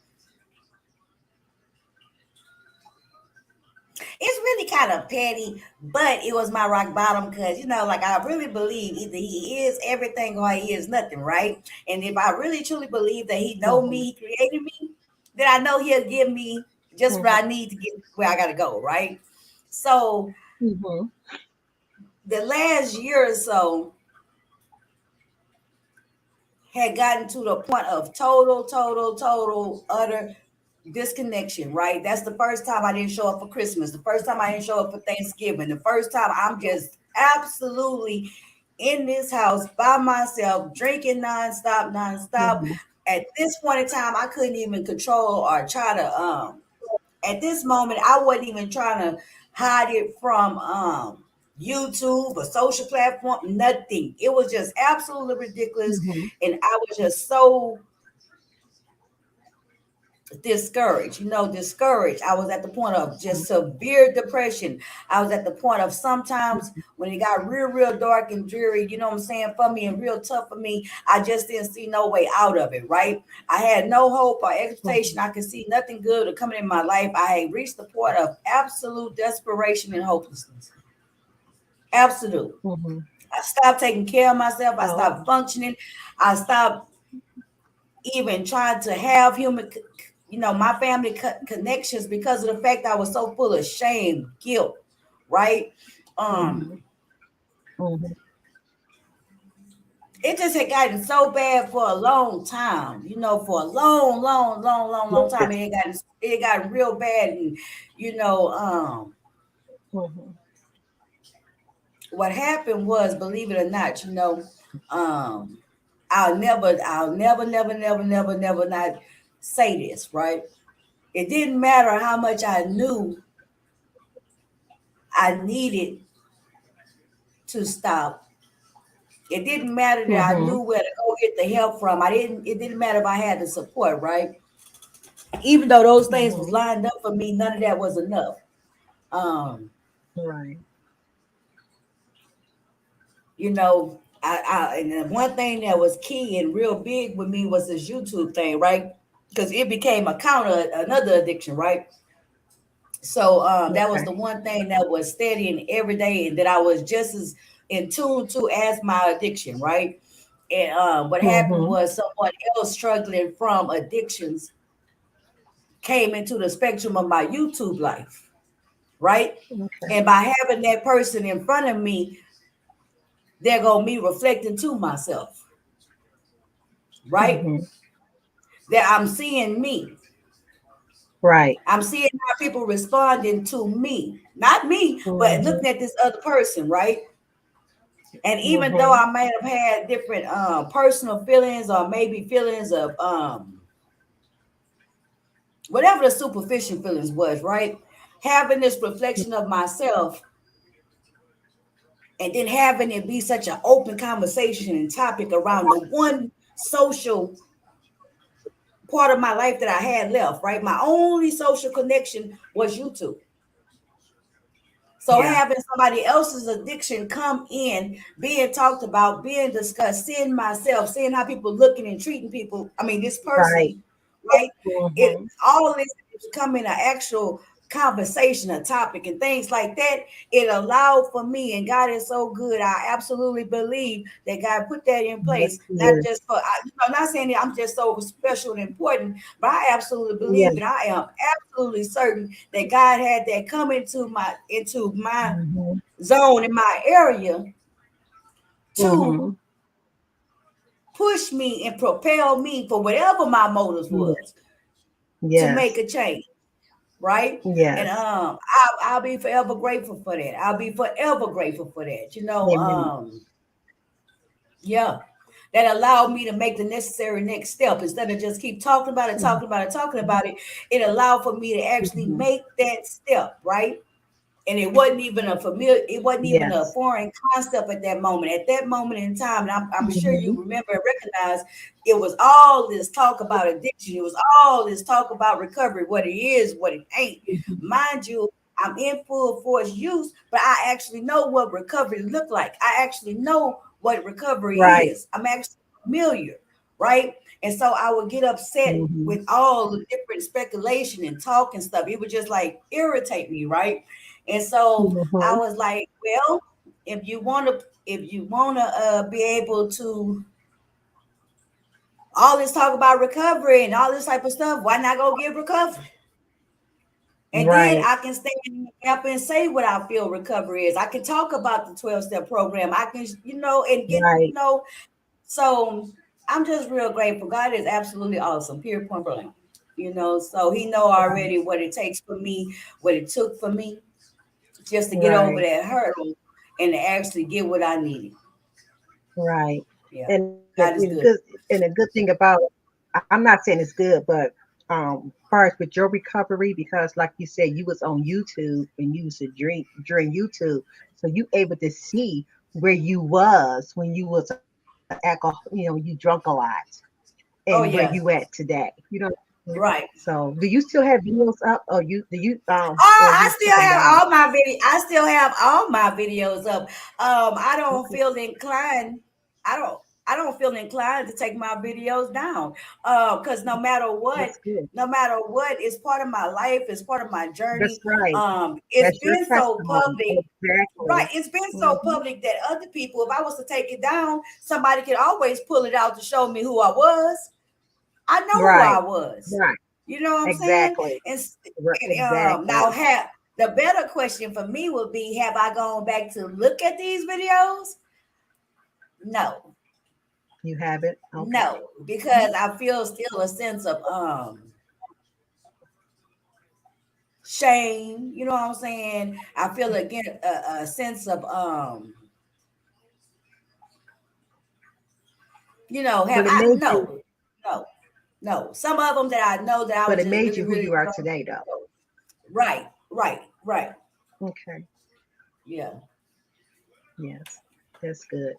it's really kind of petty, but it was my rock bottom because, like, I really believe either he is everything or he is nothing, right? And if I really truly believe that he know
Mm-hmm.
me, he created me, then I know he'll give me just
Mm-hmm.
where I need to get where I gotta go, right? So
Mm-hmm.
the last year or so had gotten to the point of total, total, total, utter disconnection, right? That's the first time I didn't show up for Christmas, the first time I didn't show up for Thanksgiving, the first time I'm just absolutely in this house by myself, drinking nonstop, nonstop.
Mm-hmm.
At this point in time, I couldn't even control or try to at this moment I wasn't even trying to hide it from YouTube or social platform, nothing. It was just absolutely ridiculous.
Mm-hmm.
And I was just so discouraged, discouraged. I was at the point of just severe depression. I was at the point of sometimes when it got real, real dark and dreary, you know what I'm saying, for me and real tough for me, I just didn't see no way out of it, right? I had no hope or expectation. I could see nothing good or coming in my life. I had reached the point of absolute desperation and hopelessness. Absolute.
Mm-hmm.
I stopped taking care of myself. I
Oh.
stopped functioning. I stopped even trying to have my family connections because of the fact I was so full of shame, guilt, right?
Mm-hmm.
Um,
Mm-hmm.
it just had gotten so bad for a long time, for a long, long, long, long, long time.
Yes.
It got real bad, and you know, um,
Mm-hmm.
what happened was, believe it or not, um, I'll never, never, never, never, never not say this, right? It didn't matter how much I knew I needed to stop. It didn't matter that I
Mm-hmm.
knew where to go get the help from. It didn't matter if I had the support, right? Even though those things was
Mm-hmm.
lined up for me, none of that was enough. Um,
Right.
and then one thing that was key and real big with me was this YouTube thing, right? Because it became a counter another addiction, right? So that was the
Okay.
one thing that was steady and every day, and that I was just as in tune to as my addiction, right? And what happened
Mm-hmm.
was someone else struggling from addictions came into the spectrum of my YouTube life, right?
Okay.
And by having that person in front of me, there go me reflecting to myself, right?
Mm-hmm.
That I'm seeing me.
Right.
I'm seeing how people responding to me, not me, but
Mm-hmm.
looking at this other person, right? And even though
Mm-hmm.
I may have had different personal feelings or maybe feelings of whatever the superficial feelings was, right? Having this reflection of myself and then having it be such an open conversation and topic around the one social part of my life that I had left, right? My only social connection was YouTube. So
Yeah.
having somebody else's addiction come in, being talked about, being discussed, seeing myself, seeing how people looking and treating people. I mean, this
Right.
person, right? It
Mm-hmm.
all of this is becoming an actual conversation, a topic, and things like that. It allowed for me, and God is so good. I absolutely believe that God put that in
Yes,
place, not
yes.
just for, not saying that I'm just so special and important, but I absolutely believe
Yes.
and I am absolutely certain that God had that come into my
Mm-hmm.
zone in my area to
Mm-hmm.
push me and propel me for whatever my motives
Yes.
was to make
Yes.
a change, right? And
Yes.
I'll be forever grateful for that. I'll be forever grateful for that.
Amen.
Yeah, that allowed me to make the necessary next step instead of just keep talking about it, talking about it, talking about it. It allowed for me to actually
Mm-hmm.
make that step, right? And it wasn't even a familiar, it wasn't even a
Yes.
foreign concept at that moment. At that moment in time, and I'm sure you
Mm-hmm.
remember and recognize, it was all this talk about addiction. It was all this talk about recovery, what it is, what it ain't. Mind you, I'm in full force use, but I actually know what recovery look like. I actually know what recovery
Right.
is. I'm actually familiar, right? And so I would get upset
Mm-hmm.
with all the different speculation and talk and stuff. It would just like irritate me, right? And so I
Mm-hmm.
was like, well, if you wanna be able to all this talk about recovery and all this type of stuff, why not go get recovery? And then
Right.
I can stand in the gap and say what I feel recovery is. I can talk about the 12-step program. I can, and
Right.
so I'm just real grateful. God is absolutely awesome, period, point blank. So he know already what it takes for me, what it took for me just to get over
Right.
that hurdle and to actually get what I needed.
Right.
Yeah.
And
God is
the
good.
good and the good thing about, I'm not saying it's good, but far as with your recovery, because like you said, you was on YouTube and you used to drink during YouTube, so you able to see where you was when you was a alcohol, you drunk a lot, and where
Oh
you at
yeah.
today.
Right.
So do you still have videos up, or
Oh,
you
I
took
still
them
have
down?
all my video. I still have all my videos up. I don't
Okay,
feel inclined. I don't. I don't feel inclined to take my videos down. Because no matter what,
that's good.
no matter what, it's part of my life. It's part of my
That's
journey.
right.
It's
That's your
been so
testimony.
public. Right.
Exactly.
It's been so
Hmm.
public that other people, if I was to take it down, somebody could always pull it out to show me who I was. I know who I
Right.
was.
Right.
You know what I'm saying?
Exactly.
And now
Exactly.
have the better question for me would be: have I gone back to look at these videos? No,
You have it. Okay.
no, because I feel still a sense of shame. You know what I'm saying? I feel again a sense of have
But it
I
made you.
no, no. Some of them that I know that I
But
was
it
just
made
really,
you who
really
you are
thrown.
today, though.
Right, right, right.
Okay.
Yeah,
Yes. That's good.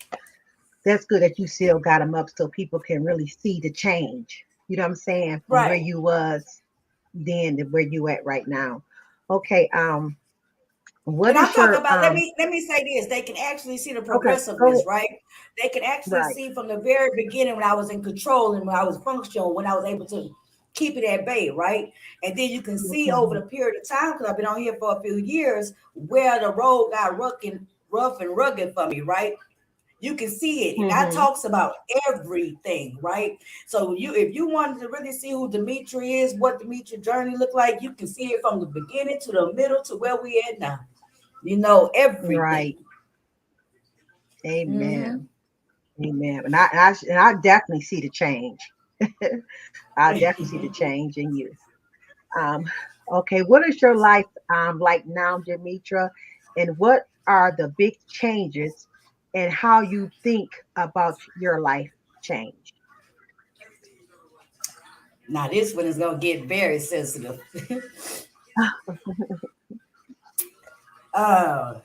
That's good that you still got them up so people can really see the change. You know what I'm saying? From where
right.
you was then to where you at right now. Okay. What
And I'm
is
talking
your
about, let me say this. They can actually see the
Okay. Go
progressiveness,
ahead.
right? They can actually
Right.
see from the very beginning when I was in control and when I was functional, when I was able to keep it at bay, right? And then you can see over
Mhm.
the period of time, because I've been on here for a few years, where the road got rough and rugged for me, right? You can see it. And that
Mhm.
talks about everything, right? So if you wanted to really see who Demetri is, what Demetri journey looked like, you can see it from the beginning to the middle to where we at now. Everything.
Right. Amen.
Mm-hmm.
Amen. And I definitely see the change. I definitely see the change in you. Um, okay, what is your life like now, Demetra? And what are the big changes? and how you think about your life changed?
Now this one is gonna get very sensitive. uh,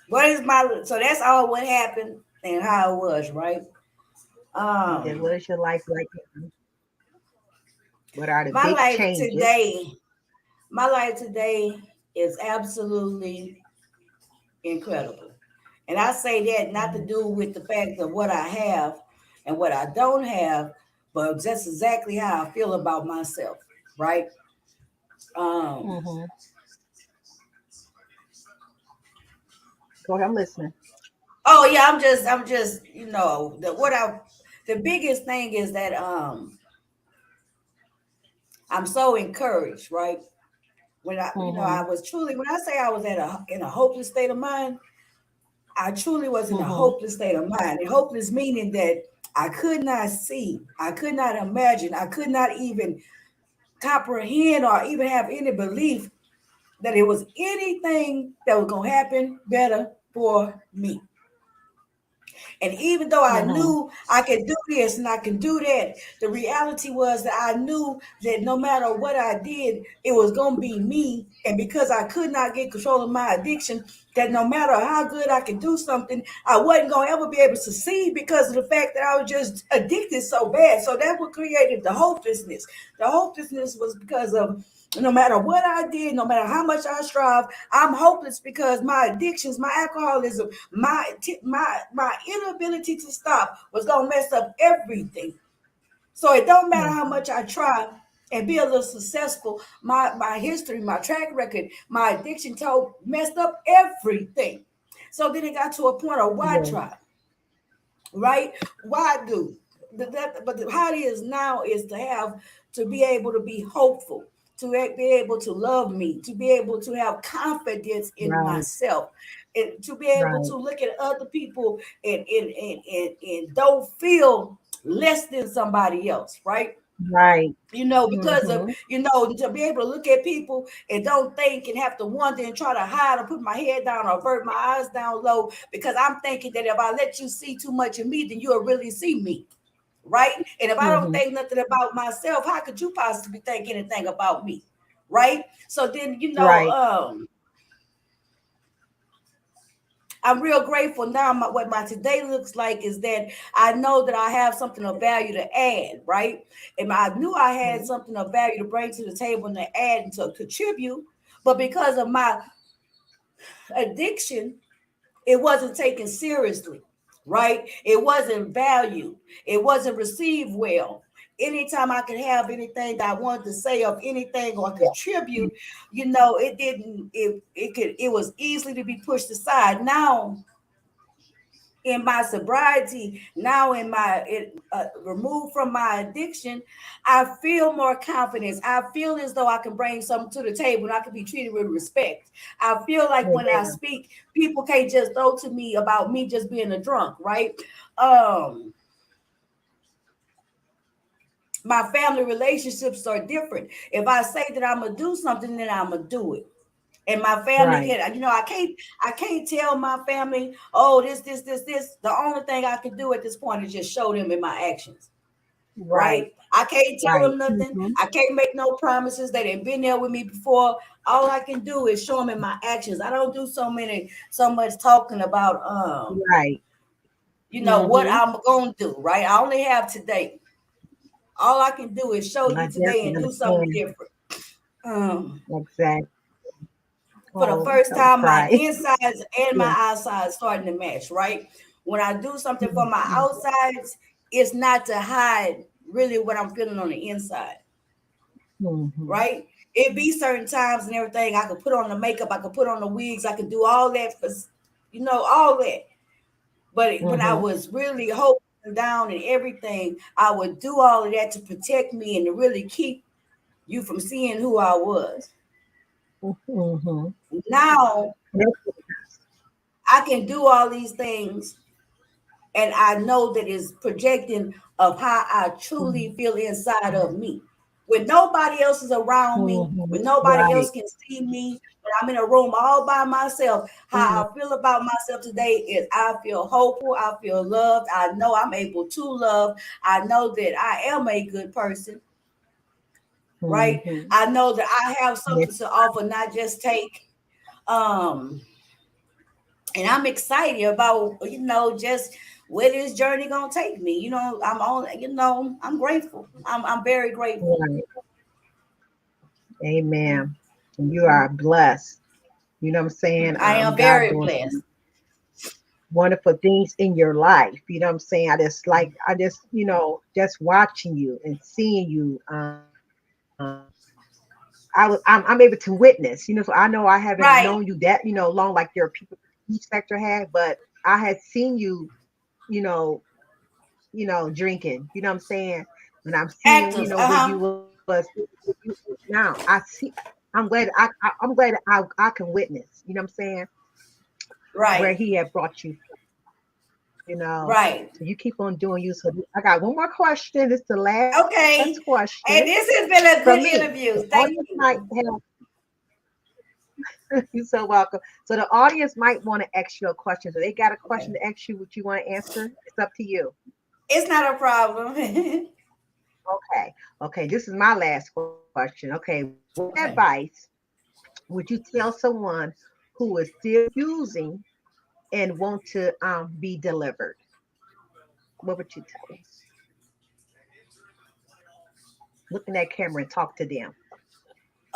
what is my so that's all what happened and how it was, right?
Yeah,
Um,
what is your life like now? What are the
my
big
life
changes?
today, my life today is absolutely incredible. And I say that not to
Mm-hmm.
do with the fact of what I have and what I don't have, but that's exactly how I feel about myself, right? Um,
Mm-hmm. Go ahead, I'm listening.
oh yeah, I'm just, the biggest thing is that I'm so encouraged, right? I
Mm-hmm.
was truly, when I say I was in a hopeless state of mind, I truly was in a
Mm-hmm.
hopeless state of mind. And hopeless meaning that I could not see, I could not imagine, I could not even comprehend or even have any belief that it was anything that was going to happen better for me. And even though I
Mm-hmm.
knew I could do this and I can do that, the reality was that I knew that no matter what I did, it was going to be me. And because I could not get control of my addiction, that no matter how good I could do something, I wasn't going to ever be able to succeed because of the fact that I was just addicted so bad. So that what created the hopelessness. The hopelessness was because of no matter what I did, no matter how much I strive, I'm hopeless because my addictions, my alcoholism, my inability to stop was gonna mess up everything. So it don't matter how
Mm-hmm.
much I try and be a little successful. My history, my track record, my addiction told messed up everything. So then it got to a point of why
Yeah.
try, right? Why do? But how it is now is to have to be able to be hopeful, to be able to love me, to be able to have confidence in
Right.
myself, and to be able
Right.
to look at other people and don't feel less than somebody else, right?
Right.
Because of,
Mm-hmm.
to be able to look at people and don't think and have to wonder and try to hide or put my head down or avert my eyes down low because I'm thinking that if I let you see too much of me, then you'll really see me. Right. And if I don't
Mm-hmm.
think nothing about myself, how could you possibly think anything about me? Right. So then,
Right.
I'm real grateful now. What my today looks like is that I know that I have something of value to add, right? And I knew I had
Mm-hmm.
something of value to bring to the table and to add and to contribute, but because of my addiction, it wasn't taken seriously, right? It wasn't valued. It wasn't received well. Anytime I could have anything that I wanted to say of anything or contribute, it didn't. It could. It was easily to be pushed aside. Now in my sobriety, now in removed from my addiction, I feel more confidence. I feel as though I can bring something to the table and I can be treated with respect. I feel like when I
Amen.
speak, people can't just throw to me about me just being a drunk, right? Um, my family relationships are different. If I say that I'm gonna do something, then I'm gonna do it. And my family
Right.
can, I can't tell my family, oh, this. The only thing I can do at this point is just show them in my actions,
Right.
right? I can't tell
Right.
them nothing.
Mm-hmm.
I can't make no promises. They didn't been there with me before. All I can do is show them in my actions. I don't do so much talking about
Right.
what
Mm-hmm.
I'm gonna do, right? I only have today. All I can do is show
I
you today
definitely
and do something
understand.
different. Um,
Exactly.
for the
Oh,
first
that was
time, my
cry.
insides and
Yeah.
my outsides starting to match, right? When I do something for my
Mm-hmm.
outsides, it's not to hide really what I'm feeling on the inside,
Mm-hmm.
right? It be certain times and everything. I could put on the makeup, I could put on the wigs, I could do all that for, all that. But when I
Mm-hmm.
was really hoping down and everything, I would do all of that to protect me and to really keep you from seeing who I was.
Mm-hmm.
Now
Yes.
I can do all these things and I know that it's projecting of how I truly
Mm-hmm.
feel inside of me. when nobody else is around me, when nobody
Right.
else can see me, when I'm in a room all by myself,
Mhm.
how I feel about myself today is I feel hopeful, I feel loved, I know I'm able to love, I know that I am a good person, right?
Mhm.
I know that I have
Yes.
something to offer, not just take. Um, and I'm excited about, just where this journey gonna take me. I'm on, I'm grateful. I'm very grateful.
Right. Amen. And you are blessed. You know what I'm saying?
I am
God
very
doing
blessed.
some wonderful things in your life. You know what I'm saying? Just watching you and seeing you. I'm able to witness. So I know I haven't known you
Right.
long like there are people in each sector had, but I had seen you, you know, drinking. You know what I'm saying? When I'm seeing,
Active.
where
Uh-huh.
you was now, I see. I'm glad I can witness. You know what I'm saying? Where
Right.
he had brought you,
Right.
So you keep on doing you. So I got one more question. This is the last
Okay.
question
And this has
from
been a
me.
good
The
interview.
audience
Thank
might
you.
have you're so welcome. So the audience might want to ask you a question. So they got a question
Okay.
to ask you what you want to answer. It's up to you.
It's not a problem.
Okay. Okay. This is my last question. Okay. What
Okay.
advice would you tell someone who is still using and want to be delivered? What would you tell them? Look in that camera and talk to them.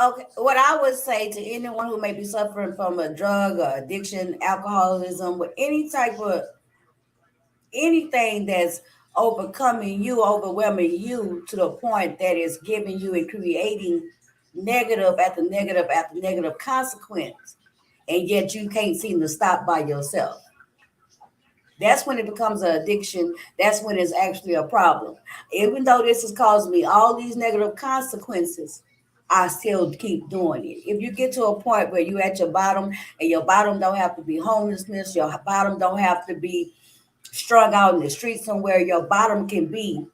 Okay. What I would say to anyone who may be suffering from a drug or addiction, alcoholism, with any type of anything that's overcoming you, overwhelming you to the point that is giving you and creating negative after negative after negative consequence, and yet you can't seem to stop by yourself. That's when it becomes an addiction. That's when it's actually a problem. Even though this has caused me all these negative consequences, I still keep doing it. If you get to a point where you're at your bottom, and your bottom don't have to be homelessness, your bottom don't have to be strung out in the street somewhere, your bottom can be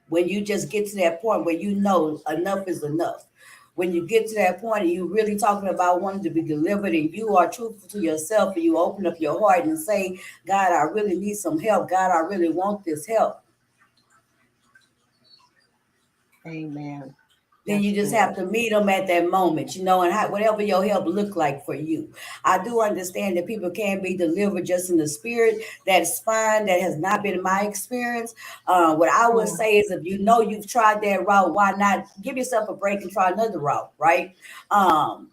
when you just get to that point where you know enough is enough. When you get to that point and you really talking about wanting to be delivered and you are truthful to yourself and you open up your heart and say, God, I really need some help. God, I really want this help.
Amen.
Then you
That's
just have
good.
to meet them at that moment, and whatever your help look like for you. I do understand that people can be delivered just in the spirit. That's fine. That has not been my experience. What I would
Mm,
say is, if you know you've tried that route, why not give yourself a break and try another route, right? Um,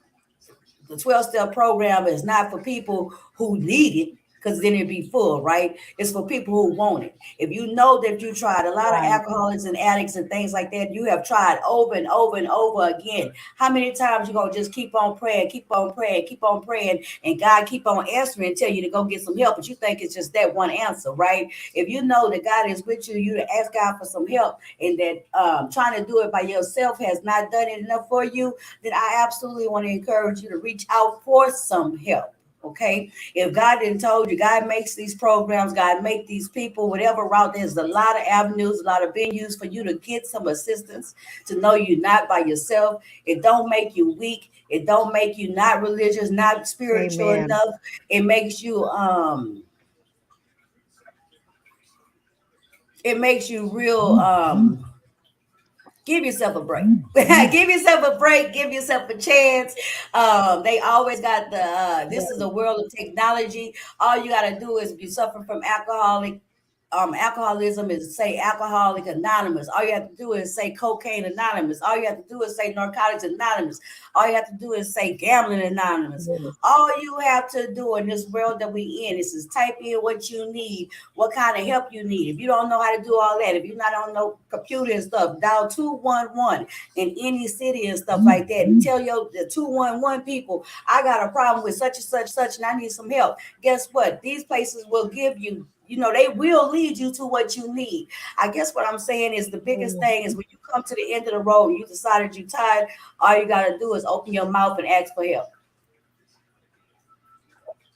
the 12-step program is not for people who need it, because then it'd be full, right? It's for people who want it. If you know that you tried a lot of
right.
alcoholics and addicts and things like that, you have tried over and over and over again. How many times you gonna just keep on praying, keep on praying, keep on praying, and God keep on answering and tell you to go get some help, but you think it's just that one answer, right? If you know that God is with you, you to ask God for some help, and that trying to do it by yourself has not done it enough for you, then I absolutely want to encourage you to reach out for some help. Okay, if God didn't told you, God makes these programs, God make these people, whatever route, there's a lot of avenues, a lot of venues for you to get some assistance, to know you're not by yourself. It don't make you weak. It don't make you not religious, not spiritual
Amen.
enough. It makes you real give yourself a break. Give yourself a break. Give yourself a chance. They always got the. This is a world of technology. All you got to do is, if you suffer from alcoholism, is say Alcoholic Anonymous. All you have to do is say Cocaine Anonymous. All you have to do is say Narcotics Anonymous. All you have to do is say Gambling Anonymous.
Yes.
All you have to do in this world that we in is type in what you need, what kind of help you need. If you don't know how to do all that, if you're not on no computer and stuff, dial 211 in any city and stuff like that, and tell your the 211 people, I got a problem with such and such, and I need some help. Guess what? These places will give you. They will lead you to what you need. I guess what I'm saying is the biggest thing is
Mhm.
when you come to the end of the road and you decided you're tired, all you got to do is open your mouth and ask for help.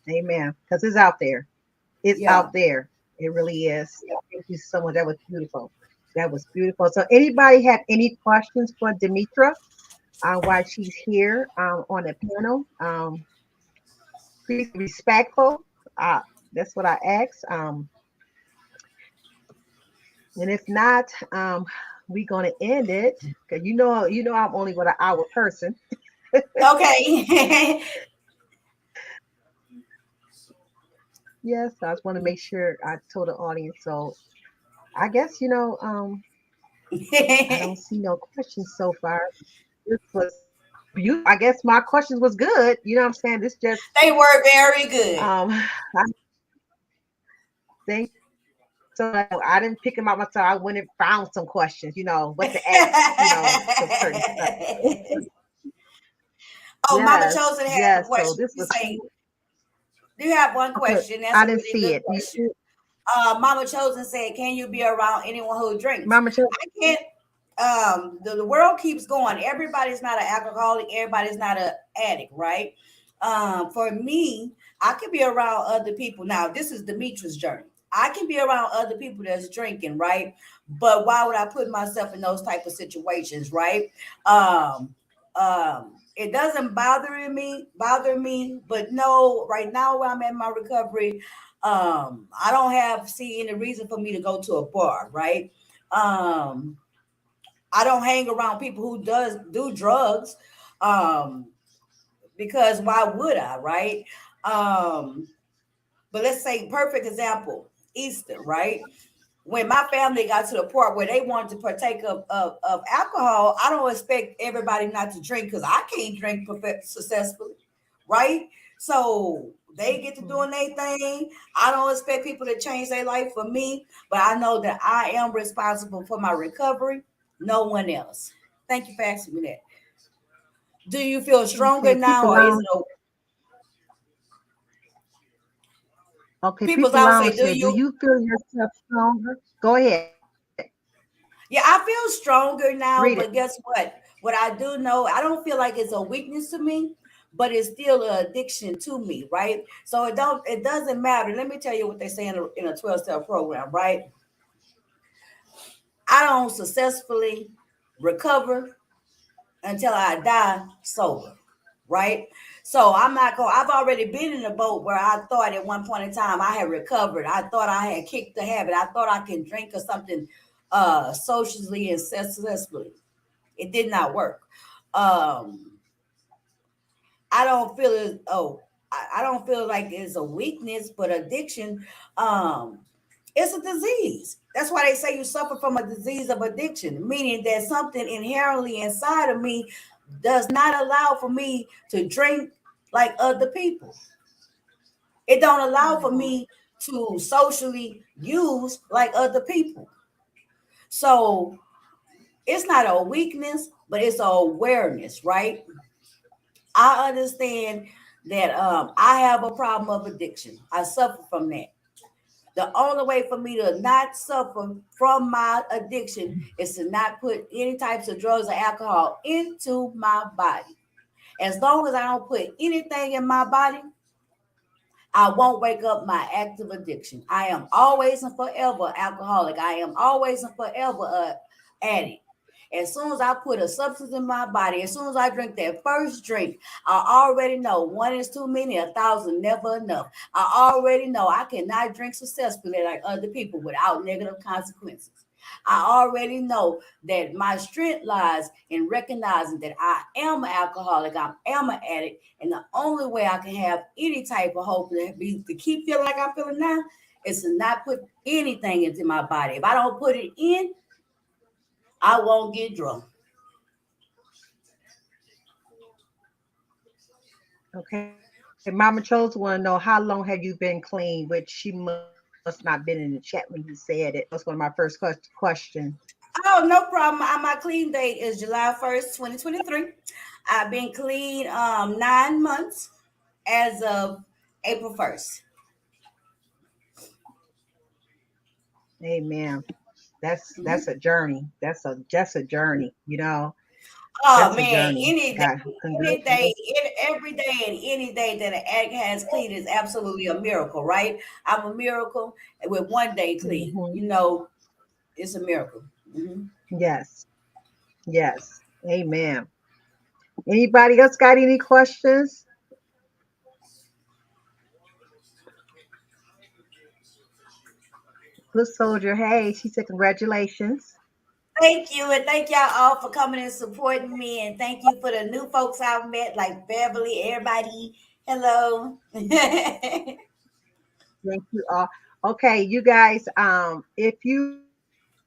Amen. Because it's out there. It's
Yeah.
out there. It really is. Thank you so much. That was beautiful. That was beautiful. So, anybody have any questions for Demetra while she's here on the panel? Please be respectful. That's what I ask. And if not, we're gonna end it because you know, I'm only with an hour person.
Okay.
Yes, I just want to make sure I told the audience. So I guess I don't see no questions so far. This was beautiful. I guess my questions was good. You know what I'm saying? This just
They were very good.
I thank you so much. I didn't pick them out myself. I went and found some questions, what to ask, concerning stuff.
Oh, Mama
Yes,
Chosen had a
yes. So
question.
this
She
was
say, "Do you have one
okay.
question? That's
I
a
didn't
really
see
good
it. Do you
question."
see it?
Mama Chosen said, "Can you be around anyone who drinks?"
Mama Cho?
I can't. The world keeps going. Everybody's not an alcoholic. Everybody's not an addict, right? For me, I can be around other people. Now, this is Demetra's journey. I can be around other people that's drinking, right? But why would I put myself in those type of situations, right? It doesn't bother me, but no, right now where I'm in my recovery, I don't have see any reason for me to go to a bar, right? Um, I don't hang around people who does do drugs, um, because why would I, right? Um, but let's say perfect example, Easter, right? When my family got to the point where they wanted to partake of alcohol, I don't expect everybody not to drink because I can't drink successfully, right? So they get to
Mhm.
doing their thing. I don't expect people to change their life for me, but I know that I am responsible for my recovery, no one else. Thank you for asking me that. Do you feel stronger
Okay,
now,
people
or is
lounge.
it a
Okay,
people's?
people
I would say,
lounge
do
said, "Do
you?
you feel yourself stronger?" Go ahead,
Yeah, I feel stronger
read
now,
it.
but guess what? What I do know, I don't feel like it's a weakness to me, but it's still an addiction to me, right? So it doesn't matter. Let me tell you what they say in a 12-step program, right? I don't successfully recover until I die sober, right? So I'm not going. I've already been in a boat where I thought at one point in time I had recovered. I thought I had kicked the habit. I thought I can drink or something socially and successfully. It did not work. Um, I don't feel as I don't feel like it's a weakness, but addiction, um, it's a disease. That's why they say you suffer from a disease of addiction, meaning that something inherently inside of me does not allow for me to drink like other people. It don't allow for
Mhm.
me to socially use like other people. So it's not a weakness, but it's a awareness, right? I understand that I have a problem of addiction. I suffer from that. The only way for me to not suffer from my addiction is to not put any types of drugs or alcohol into my body. As long as I don't put anything in my body, I won't wake up my active addiction. I am always and forever alcoholic. I am always and forever a addict. As soon as I put a substance in my body, as soon as I drink that first drink, I already know one is too many, a thousand never enough. I already know I cannot drink successfully like other people without negative consequences. I already know that my strength lies in recognizing that I am an alcoholic, I am an addict, and the only way I can have any type of hope to keep feeling like I'm feeling now is to not put anything into my body. If I don't put it in, I won't get drunk.
Okay, Mama Chose want to know how long have you been clean, which she must not been in the chat when you said it. That was one of my first question.
Oh, no problem. My clean date is July 1st, 2023. I've been clean 9 months as of April 1st.
Amen. That's a journey. That's a journey.
Oh
That's a
man,
journey. God,
any day,
congratulations.
every day, and any day that an egg has clean is absolutely a miracle, right? I'm a miracle with one day clean.
Hmm.
It's a miracle. Mhm.
Yes. Yes. Amen. Anybody else got any questions? Good soldier. Hey, she said congratulations.
Thank you, and thank y'all all for coming and supporting me, and thank you for the new folks I've met, like Beverly, everybody. Hello.
Thank you all. Okay, you guys. If you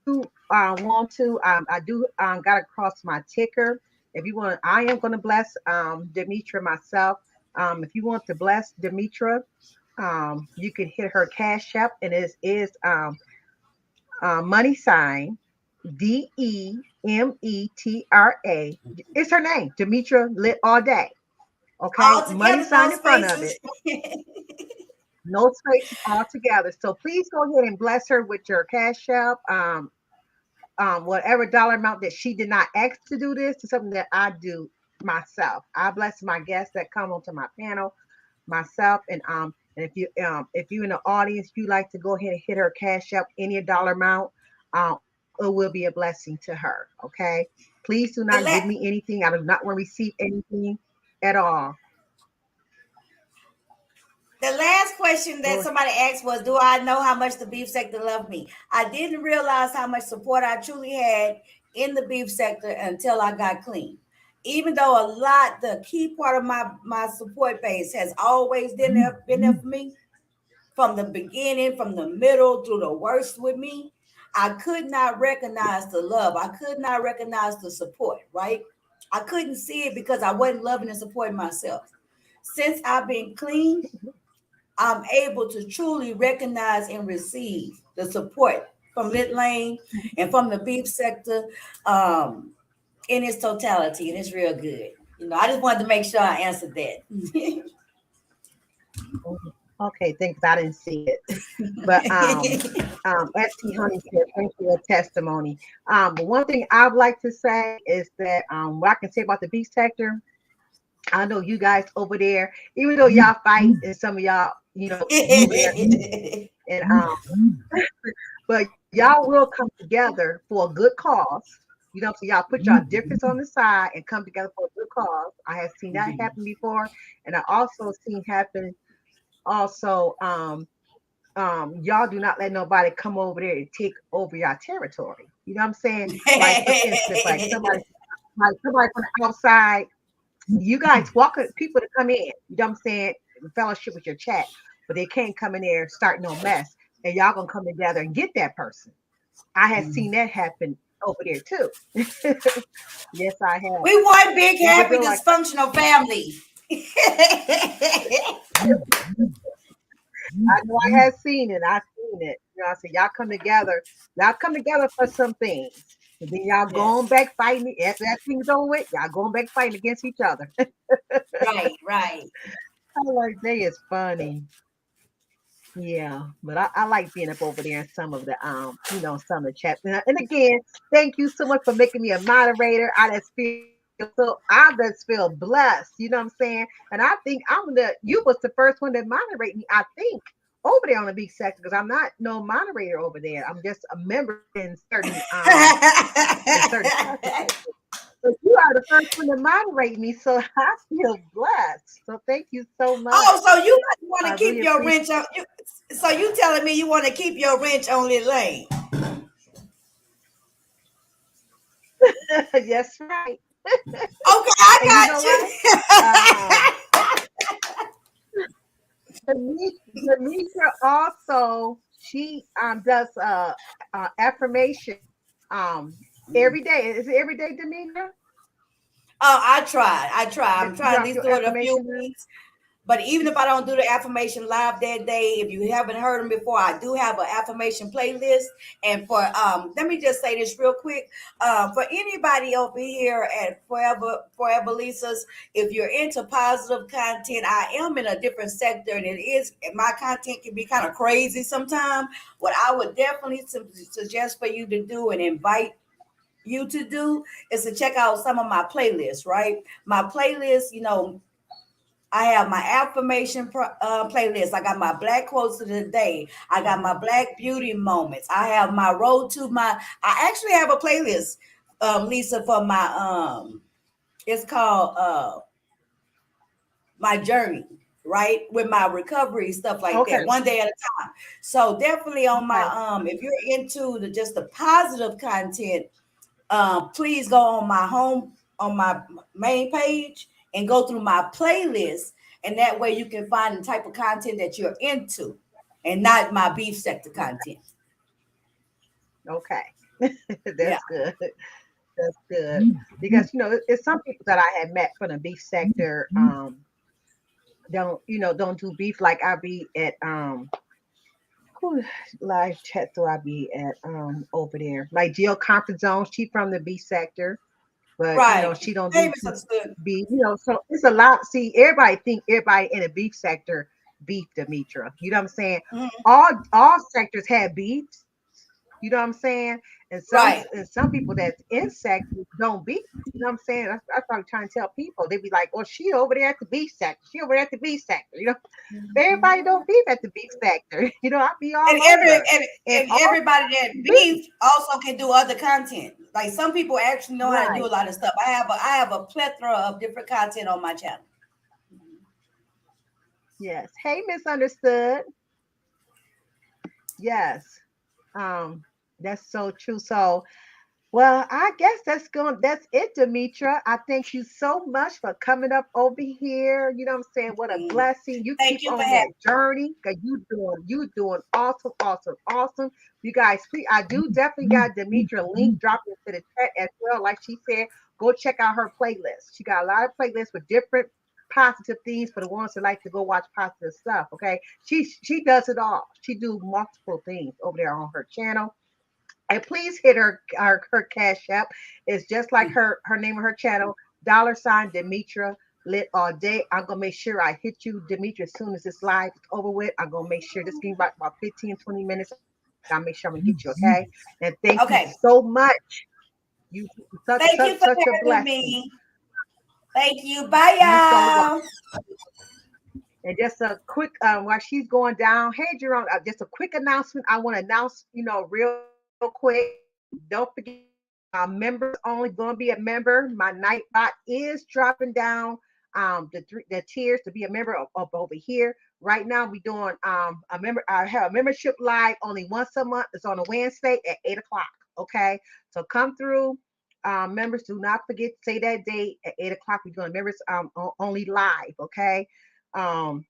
want to, I do got across my ticker. If you want, I am going to bless Demetra myself. If you want to bless Demetra, you can hit her cash app, and it is money sign Demetra. It's her name, Demetra Lit All Day. Okay,
All
money
together, no
sign in front of
spaces.
it, no spaces all together. So please go ahead and bless her with your cash app. Whatever dollar amount that she did not ask to do this is something that I do myself. I bless my guests that come onto my panel myself, and if you in the audience, you like to go ahead and hit her cash up any dollar amount, it will be a blessing to her. Okay, please do not
the
give me
la-
anything. I do not want to receive anything at all.
The last question that
Go.
somebody asked was, "Do I know how much the beef sector loved me?" I didn't realize how much support I truly had in the beef sector until I got clean. Even though a lot, the key part of my support base has always been there for me from the beginning, from the middle through the worst with me. I could not recognize the love. I could not recognize the support. Right? I couldn't see it because I wasn't loving and supporting myself. Since I've been clean, I'm able to truly recognize and receive the support from Lit Lane and from the beef sector um, in its totality, and it's real good. I just wanted to make sure I answered that.
Okay, thanks. I didn't see it, but ST Honey said, thank you for your testimony. But one thing I'd like to say is that what I can say about the beef sector, I know you guys over there, even though y'all fight and some of y'all, over there, and but y'all will come together for a good cause. So y'all put y'all difference on the side and come together for a good cause. I have seen that happen before, and I also seen happen also. Y'all do not let nobody come over there and take over your territory. You know what I'm saying? Like for instance, like somebody from the outside, you guys welcome people to come in. You know what I'm saying? Fellowship with your chat, but they can't come in there start no mess, and y'all gonna come together and get that person. I have seen that happen over there too. Yes, I have.
We one big,
Even
happy,
though like
dysfunctional family.
I know I have seen it. I've seen it. I said y'all come together. Y'all come together for some things. And then y'all
Yes.
going back fighting. After that thing's over with, y'all going back fighting against each other.
Right, right.
I like they is funny. Yeah, but I like being up over there in some of the some of the chats. And again, thank you so much for making me a moderator. I just feel blessed. You know what I'm saying? And I think you was the first one to moderate me. I think over there on the big sector because I'm not no moderator over there. I'm just a member in certain parts of it. But you are the first one to moderate me, so I feel blessed. So thank you so much.
Oh, so you want
I
to
really
keep your
appreciate
wrench on? So you telling me you want to keep your wrench on Lit Lane?
it. Yes, right.
Okay, I
And you know
got
what?
you.
Um, Demetra also she does affirmation um every day. Is it every day, Demetra?
Oh, I tried. I try.
That
I'm
you
trying at
drop
least
your
do it a few
affirmation in?
weeks. But even if I don't do the affirmation live that day, if you haven't heard them before, I do have an affirmation playlist. And let me just say this real quick. For anybody over here at Forever Lisa's, if you're into positive content, I am in a different sector, and my content can be kind of crazy sometimes. What I would definitely suggest for you to do and invite you to do is to check out some of my playlists, right? My playlist, I have my affirmation playlist. I got my black quotes of the day. I got my
Mhm.
black beauty moments. I have my road to my. I actually have a playlist, Lisa, for my It's called my journey, right, with my recovery stuff like
Okay.
that, one day at a time. So definitely on my
Okay.
if you're into the just the positive content, please go on my home on my main page and go through my playlist, and that way you can find the type of content that you're into, and not my beef sector content.
Okay.
Yeah,
That's good. That's good. Because it's some people that I had met from the beef sector. Don't do beef like I be at who live chat do I be at over there like Jill Comfort Zone. She from the beef sector, but
right.
she don't
Hey,
do too
misunderstood.
beef. So it's a lot. See, everybody think everybody in the beef sector beef Demetra. You know what I'm saying?
Mhm.
All sectors have beefs. You know what I'm saying?
Right.
And some people that's in sectors don't beef. You know what I'm saying? That's what I'm trying to tell people. They be like, "Oh, she over there at the beef sector. She over there at the beef sector." Everybody don't beef at the beef sector. I be
and
all
every
over,
and,
and
and
all
everybody that
beef.
beef also can do other content. Like some people actually know how to do a
Right.
lot of stuff. I have a plethora of different content on my channel.
Yes. Hey, misunderstood. Yes. Um, that's so true. So, well, I guess that's it, Demetra. I thank you so much for coming up over here. You know what I'm saying? What a
Mm.
blessing. You
Thank
keep
you for
on
having
that journey. Cause you doing awesome, awesome, awesome. You guys, please, I do definitely got Demetra link dropped into the chat as well. Like she said, go check out her playlist. She got a lot of playlists with different positive things for the ones that like to go watch positive stuff. Okay. She does it all. She do multiple things over there on her channel, and please hit her cash app. It's just like
me.
her name of her channel, $ Demetra Lit All Day. I'm gonna make sure I hit you, Demetra, as soon as this live is over with. I'm gonna make sure this give about 15, 20 minutes. I'll make sure I'm gonna get you, okay? And thank you so
Okay.
much. You
Thank you for
such a
having
blessing.
me. Thank you. Bye,
You so welcome.
y'all.
And just a quick, while she's going down, hey Jerome, just a quick announcement. I want to announce, real quick. Don't forget, members only going to be a member. My Nightbot is dropping down the tiers to be a member of over here. Right now, we doing a member. I have a membership live only once a month. It's on a Wednesday at 8 o'clock. Okay, so come through. Members, do not forget to say that date at 8 o'clock. We're doing members only live. Okay. Um,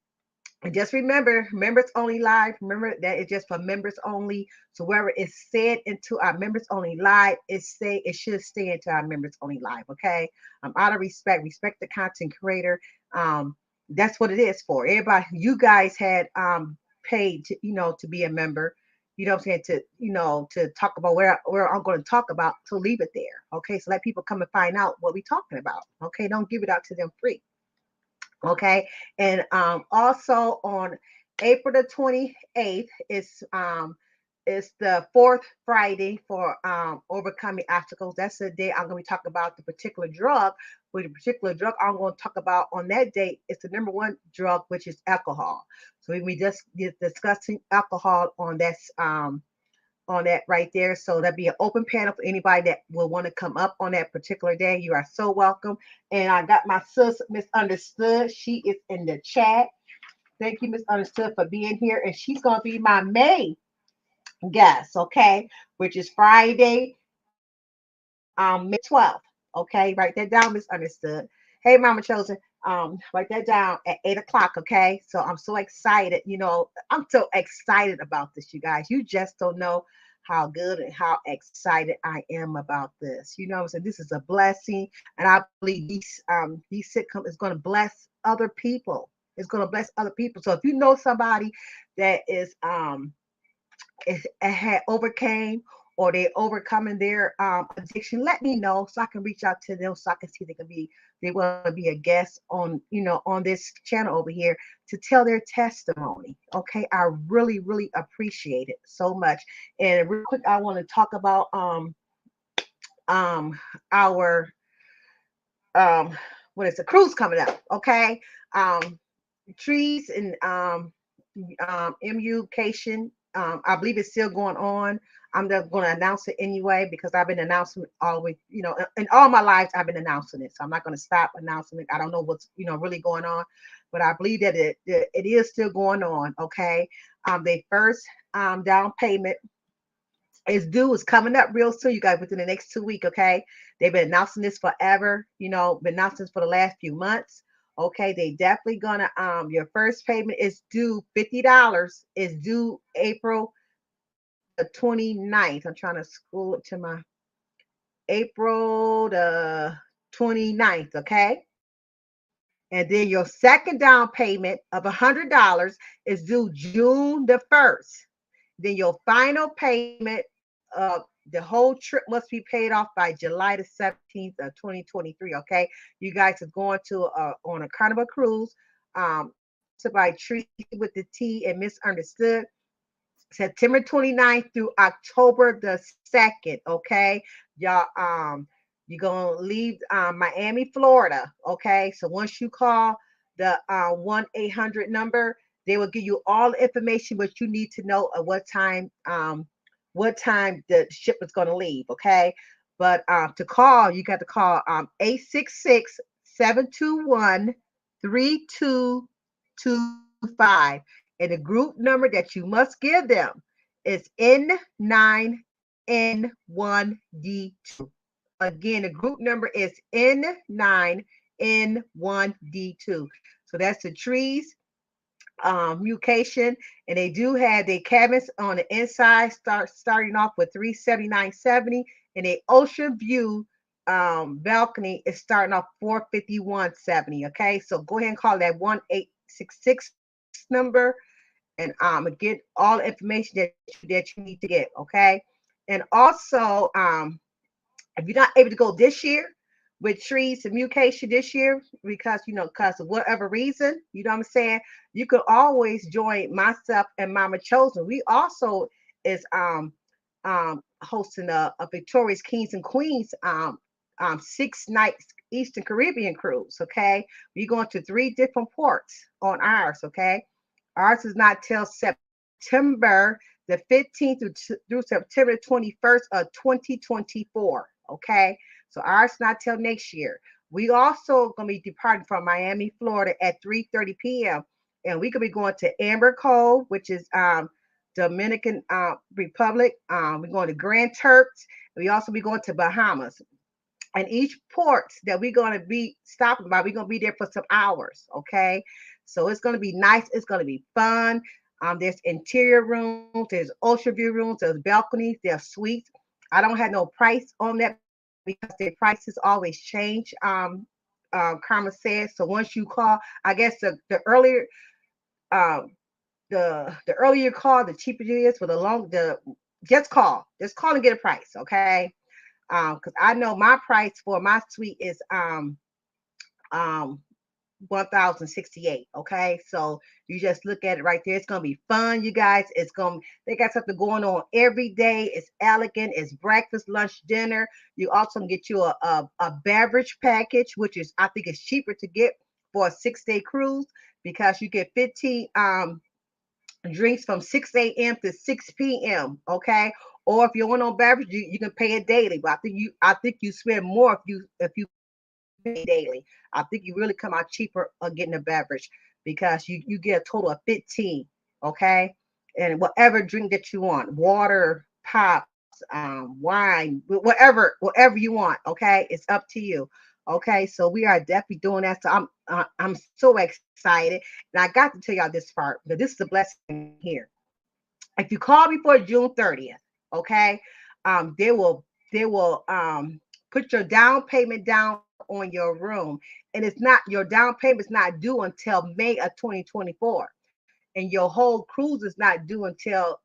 and just remember, members only live. Remember that it's just for members only. So wherever it's said into our members only live, it should stay into our members only live. Okay. Out of respect the content creator. Um, that's what it is for. Everybody, you guys had paid to, to be a member. You know what I'm saying? To talk about where I'm going to talk about, to leave it there. Okay. So let people come and find out what we're talking about. Okay. Don't give it out to them free. Okay. And also on April the 28th is the fourth Friday for overcoming obstacles. That's the day I'm going to be talking about the particular drug. With the particular drug I'm going to talk about on that date is the number one drug, which is alcohol. So we just discussing alcohol on that right there. So that'd be an open panel for anybody that will want to come up on that particular day. You are so welcome. And I got my sis Misunderstood. She is in the chat. Thank you, Misunderstood, for being here. And she's gonna be my May guest, okay? Which is Friday, May 12th. Okay, write that down, Misunderstood. Hey, Mama Chosen. Write that down at 8 o'clock, okay? So I'm so excited. I'm so excited about this, you guys. You just don't know how good and how excited I am about this. You know what I'm saying? This is a blessing, and I believe these sitcom is going to bless other people. It's going to bless other people. So if you know somebody that is had overcame, or they overcoming their addiction, let me know so I can reach out to them, so I can see they want to be a guest on this channel over here to tell their testimony. Okay, I really really appreciate it so much. And real quick, I want to talk about um our um what is a cruise coming up? Okay, trees and MUcation. I believe it's still going on. I'm just going to announce it anyway because I've been announcing always, in all my lives I've been announcing it. So I'm not going to stop announcing it. I don't know what's really going on, but I believe that it is still going on. Okay, they first down payment is due is coming up real soon, you guys, within the next 2 weeks. Okay, they've been announcing this forever. Been announcing this for the last few months. Okay, they definitely gonna your first payment is due $50. Is due April the 29th. I'm trying to scroll it to my April the 29th. Okay, and then your second down payment of $100 is due June the 1st. Then your final payment of the whole trip must be paid off by July the 17th of 2023. Okay, you guys are going to on a Carnival cruise, hosted by Tracy with the T and Misunderstood. September 29th through October the 2nd. Okay, y'all. You're gonna leave Miami, Florida. Okay, so once you call the 1-800 number, they will give you all the information what you need to know at what time the ship is gonna leave. Okay, but to call, you got to call 866-721-3225. And the group number that you must give them is N9N1D2. Again, the group number is N9N1D2. So that's the trees mutation, and they do have their cabins on the inside starting off with 379.70, and a ocean view balcony is starting off 451.70. Okay, so go ahead and call that 1-866 number and get all the information that you need to get. Okay, and also if you're not able to go this year with trees and mutation this year because of whatever reason, what I'm saying, you could always join myself and Mama Chosen. We also is hosting a Victorious Kings and Queens 6 nights Eastern Caribbean cruise. Okay, we're going to 3 different ports on ours. Okay, ours is not till September the 15th through September 21st of 2024. Okay, so ours not till next year. We also gonna be departing from Miami, Florida at 3:30 p.m. and we could be going to Amber Cove, which is Dominican Republic. We're going to Grand Turks. We also be going to Bahamas. And each port that we're going to be stopping by, we're going to be there for some hours. Okay, so it's going to be nice. It's going to be fun. There's interior rooms, there's ocean view rooms, there's balconies, there's suites. I don't have no price on that because their prices always change. Karma says so. Once you call, I guess the earlier um, the earlier you call, the cheaper it is. For the long the just call and get a price. Okay, because I know my price for my suite is um 1068. Okay, so you just look at it right there. It's gonna be fun, you guys. They got something going on every day. It's elegant. It's breakfast, lunch, dinner. You also can get you a beverage package, which is, I think, is cheaper to get for a 6 day cruise because you get 15 drinks from 6 a.m. to 6 p.m. Okay, or if you want no beverage, you can pay it daily. But I think you spend more if you pay daily. I think you really come out cheaper getting a beverage because you get a total of 15. Okay, and whatever drink that you want, water, pops, wine, whatever you want. Okay, it's up to you. Okay, so we are definitely doing that. So I'm so excited, and I got to tell y'all this part because this is a blessing here. If you call before June 30th, okay, they will put your down payment down on your room, and it's not your down payment's not due until May of 2024, and your whole cruise is not due until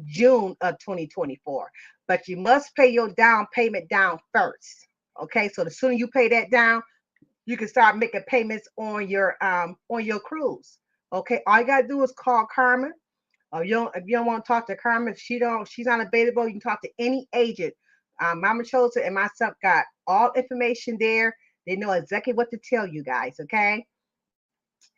June of 2024. But you must pay your down payment down first. Okay, so the sooner you pay that down, you can start making payments on your cruise. Okay, all you gotta do is call Carmen. If you don't want to talk to Carmen, if she's not available, you can talk to any agent. Mama Chosen and myself got all information there. They know exactly what to tell you guys, okay?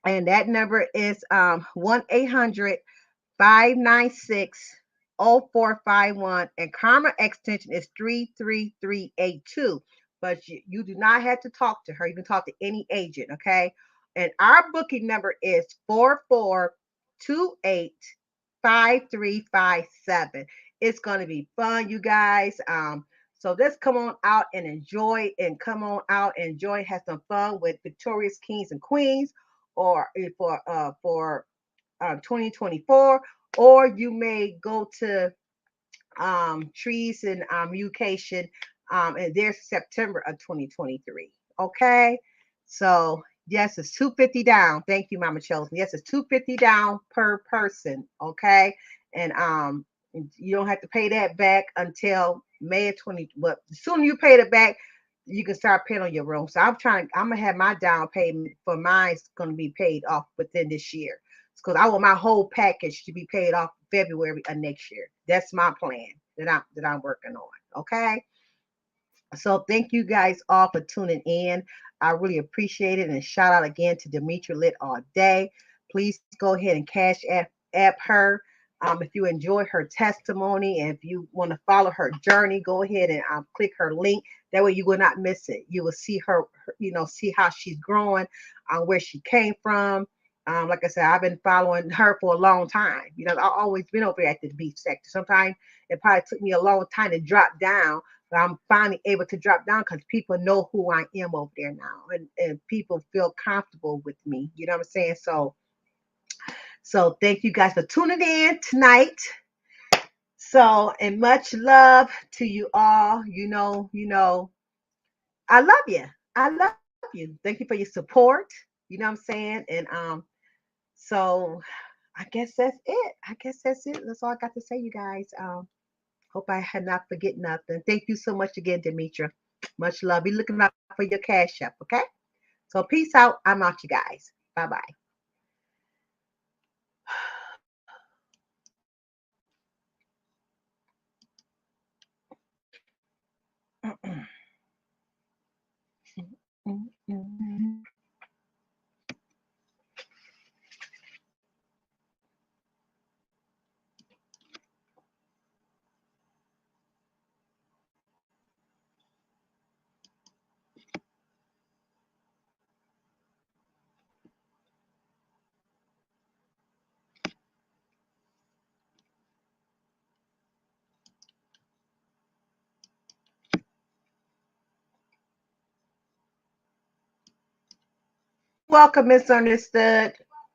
And that number is 1-800-596-0451, and Karma extension is 33382. But you do not have to talk to her. You can talk to any agent, okay? And our booking number is 4428-5357. It's going to be fun, you guys. So let's come on out and enjoy, and come on out and enjoy, have some fun with Victorious Kings and Queens, or for 2024, or you may go to Trees and Mutation, and there's September of 2023. Okay, so yes, it's 250 down. Thank you, Mama Chosen. Yes, it's 250 down per person. Okay, and you don't have to pay that back until May of 20. But the sooner you pay it back, you can start paying on your room. So I'm gonna have my down payment for mine's gonna be paid off within this year, because I want my whole package to be paid off February of next year. That's my plan that I'm working on. Okay. So thank you guys all for tuning in. I really appreciate it. And shout out again to Demetra Lit all day. Please go ahead and cash app her. If you enjoy her testimony, and if you want to follow her journey, go ahead and click her link. That way you will not miss it. You will see see how she's growing, where she came from. Like I said, I've been following her for a long time. I've always been over at the beef sector. Sometimes it probably took me a long time to drop down, but I'm finally able to drop down because people know who I am over there now, and people feel comfortable with me. You know what I'm saying? So thank you guys for tuning in tonight. So, and much love to you all. I love you. I love you. Thank you for your support. You know what I'm saying? And so I guess that's it. I guess that's it. That's all I got to say, you guys. Hope I had not forget nothing. Thank you so much again, Demetra. Much love. Be looking out for your cash app, okay? So peace out. I'm out, you guys. Bye bye. Welcome, Misunderstood.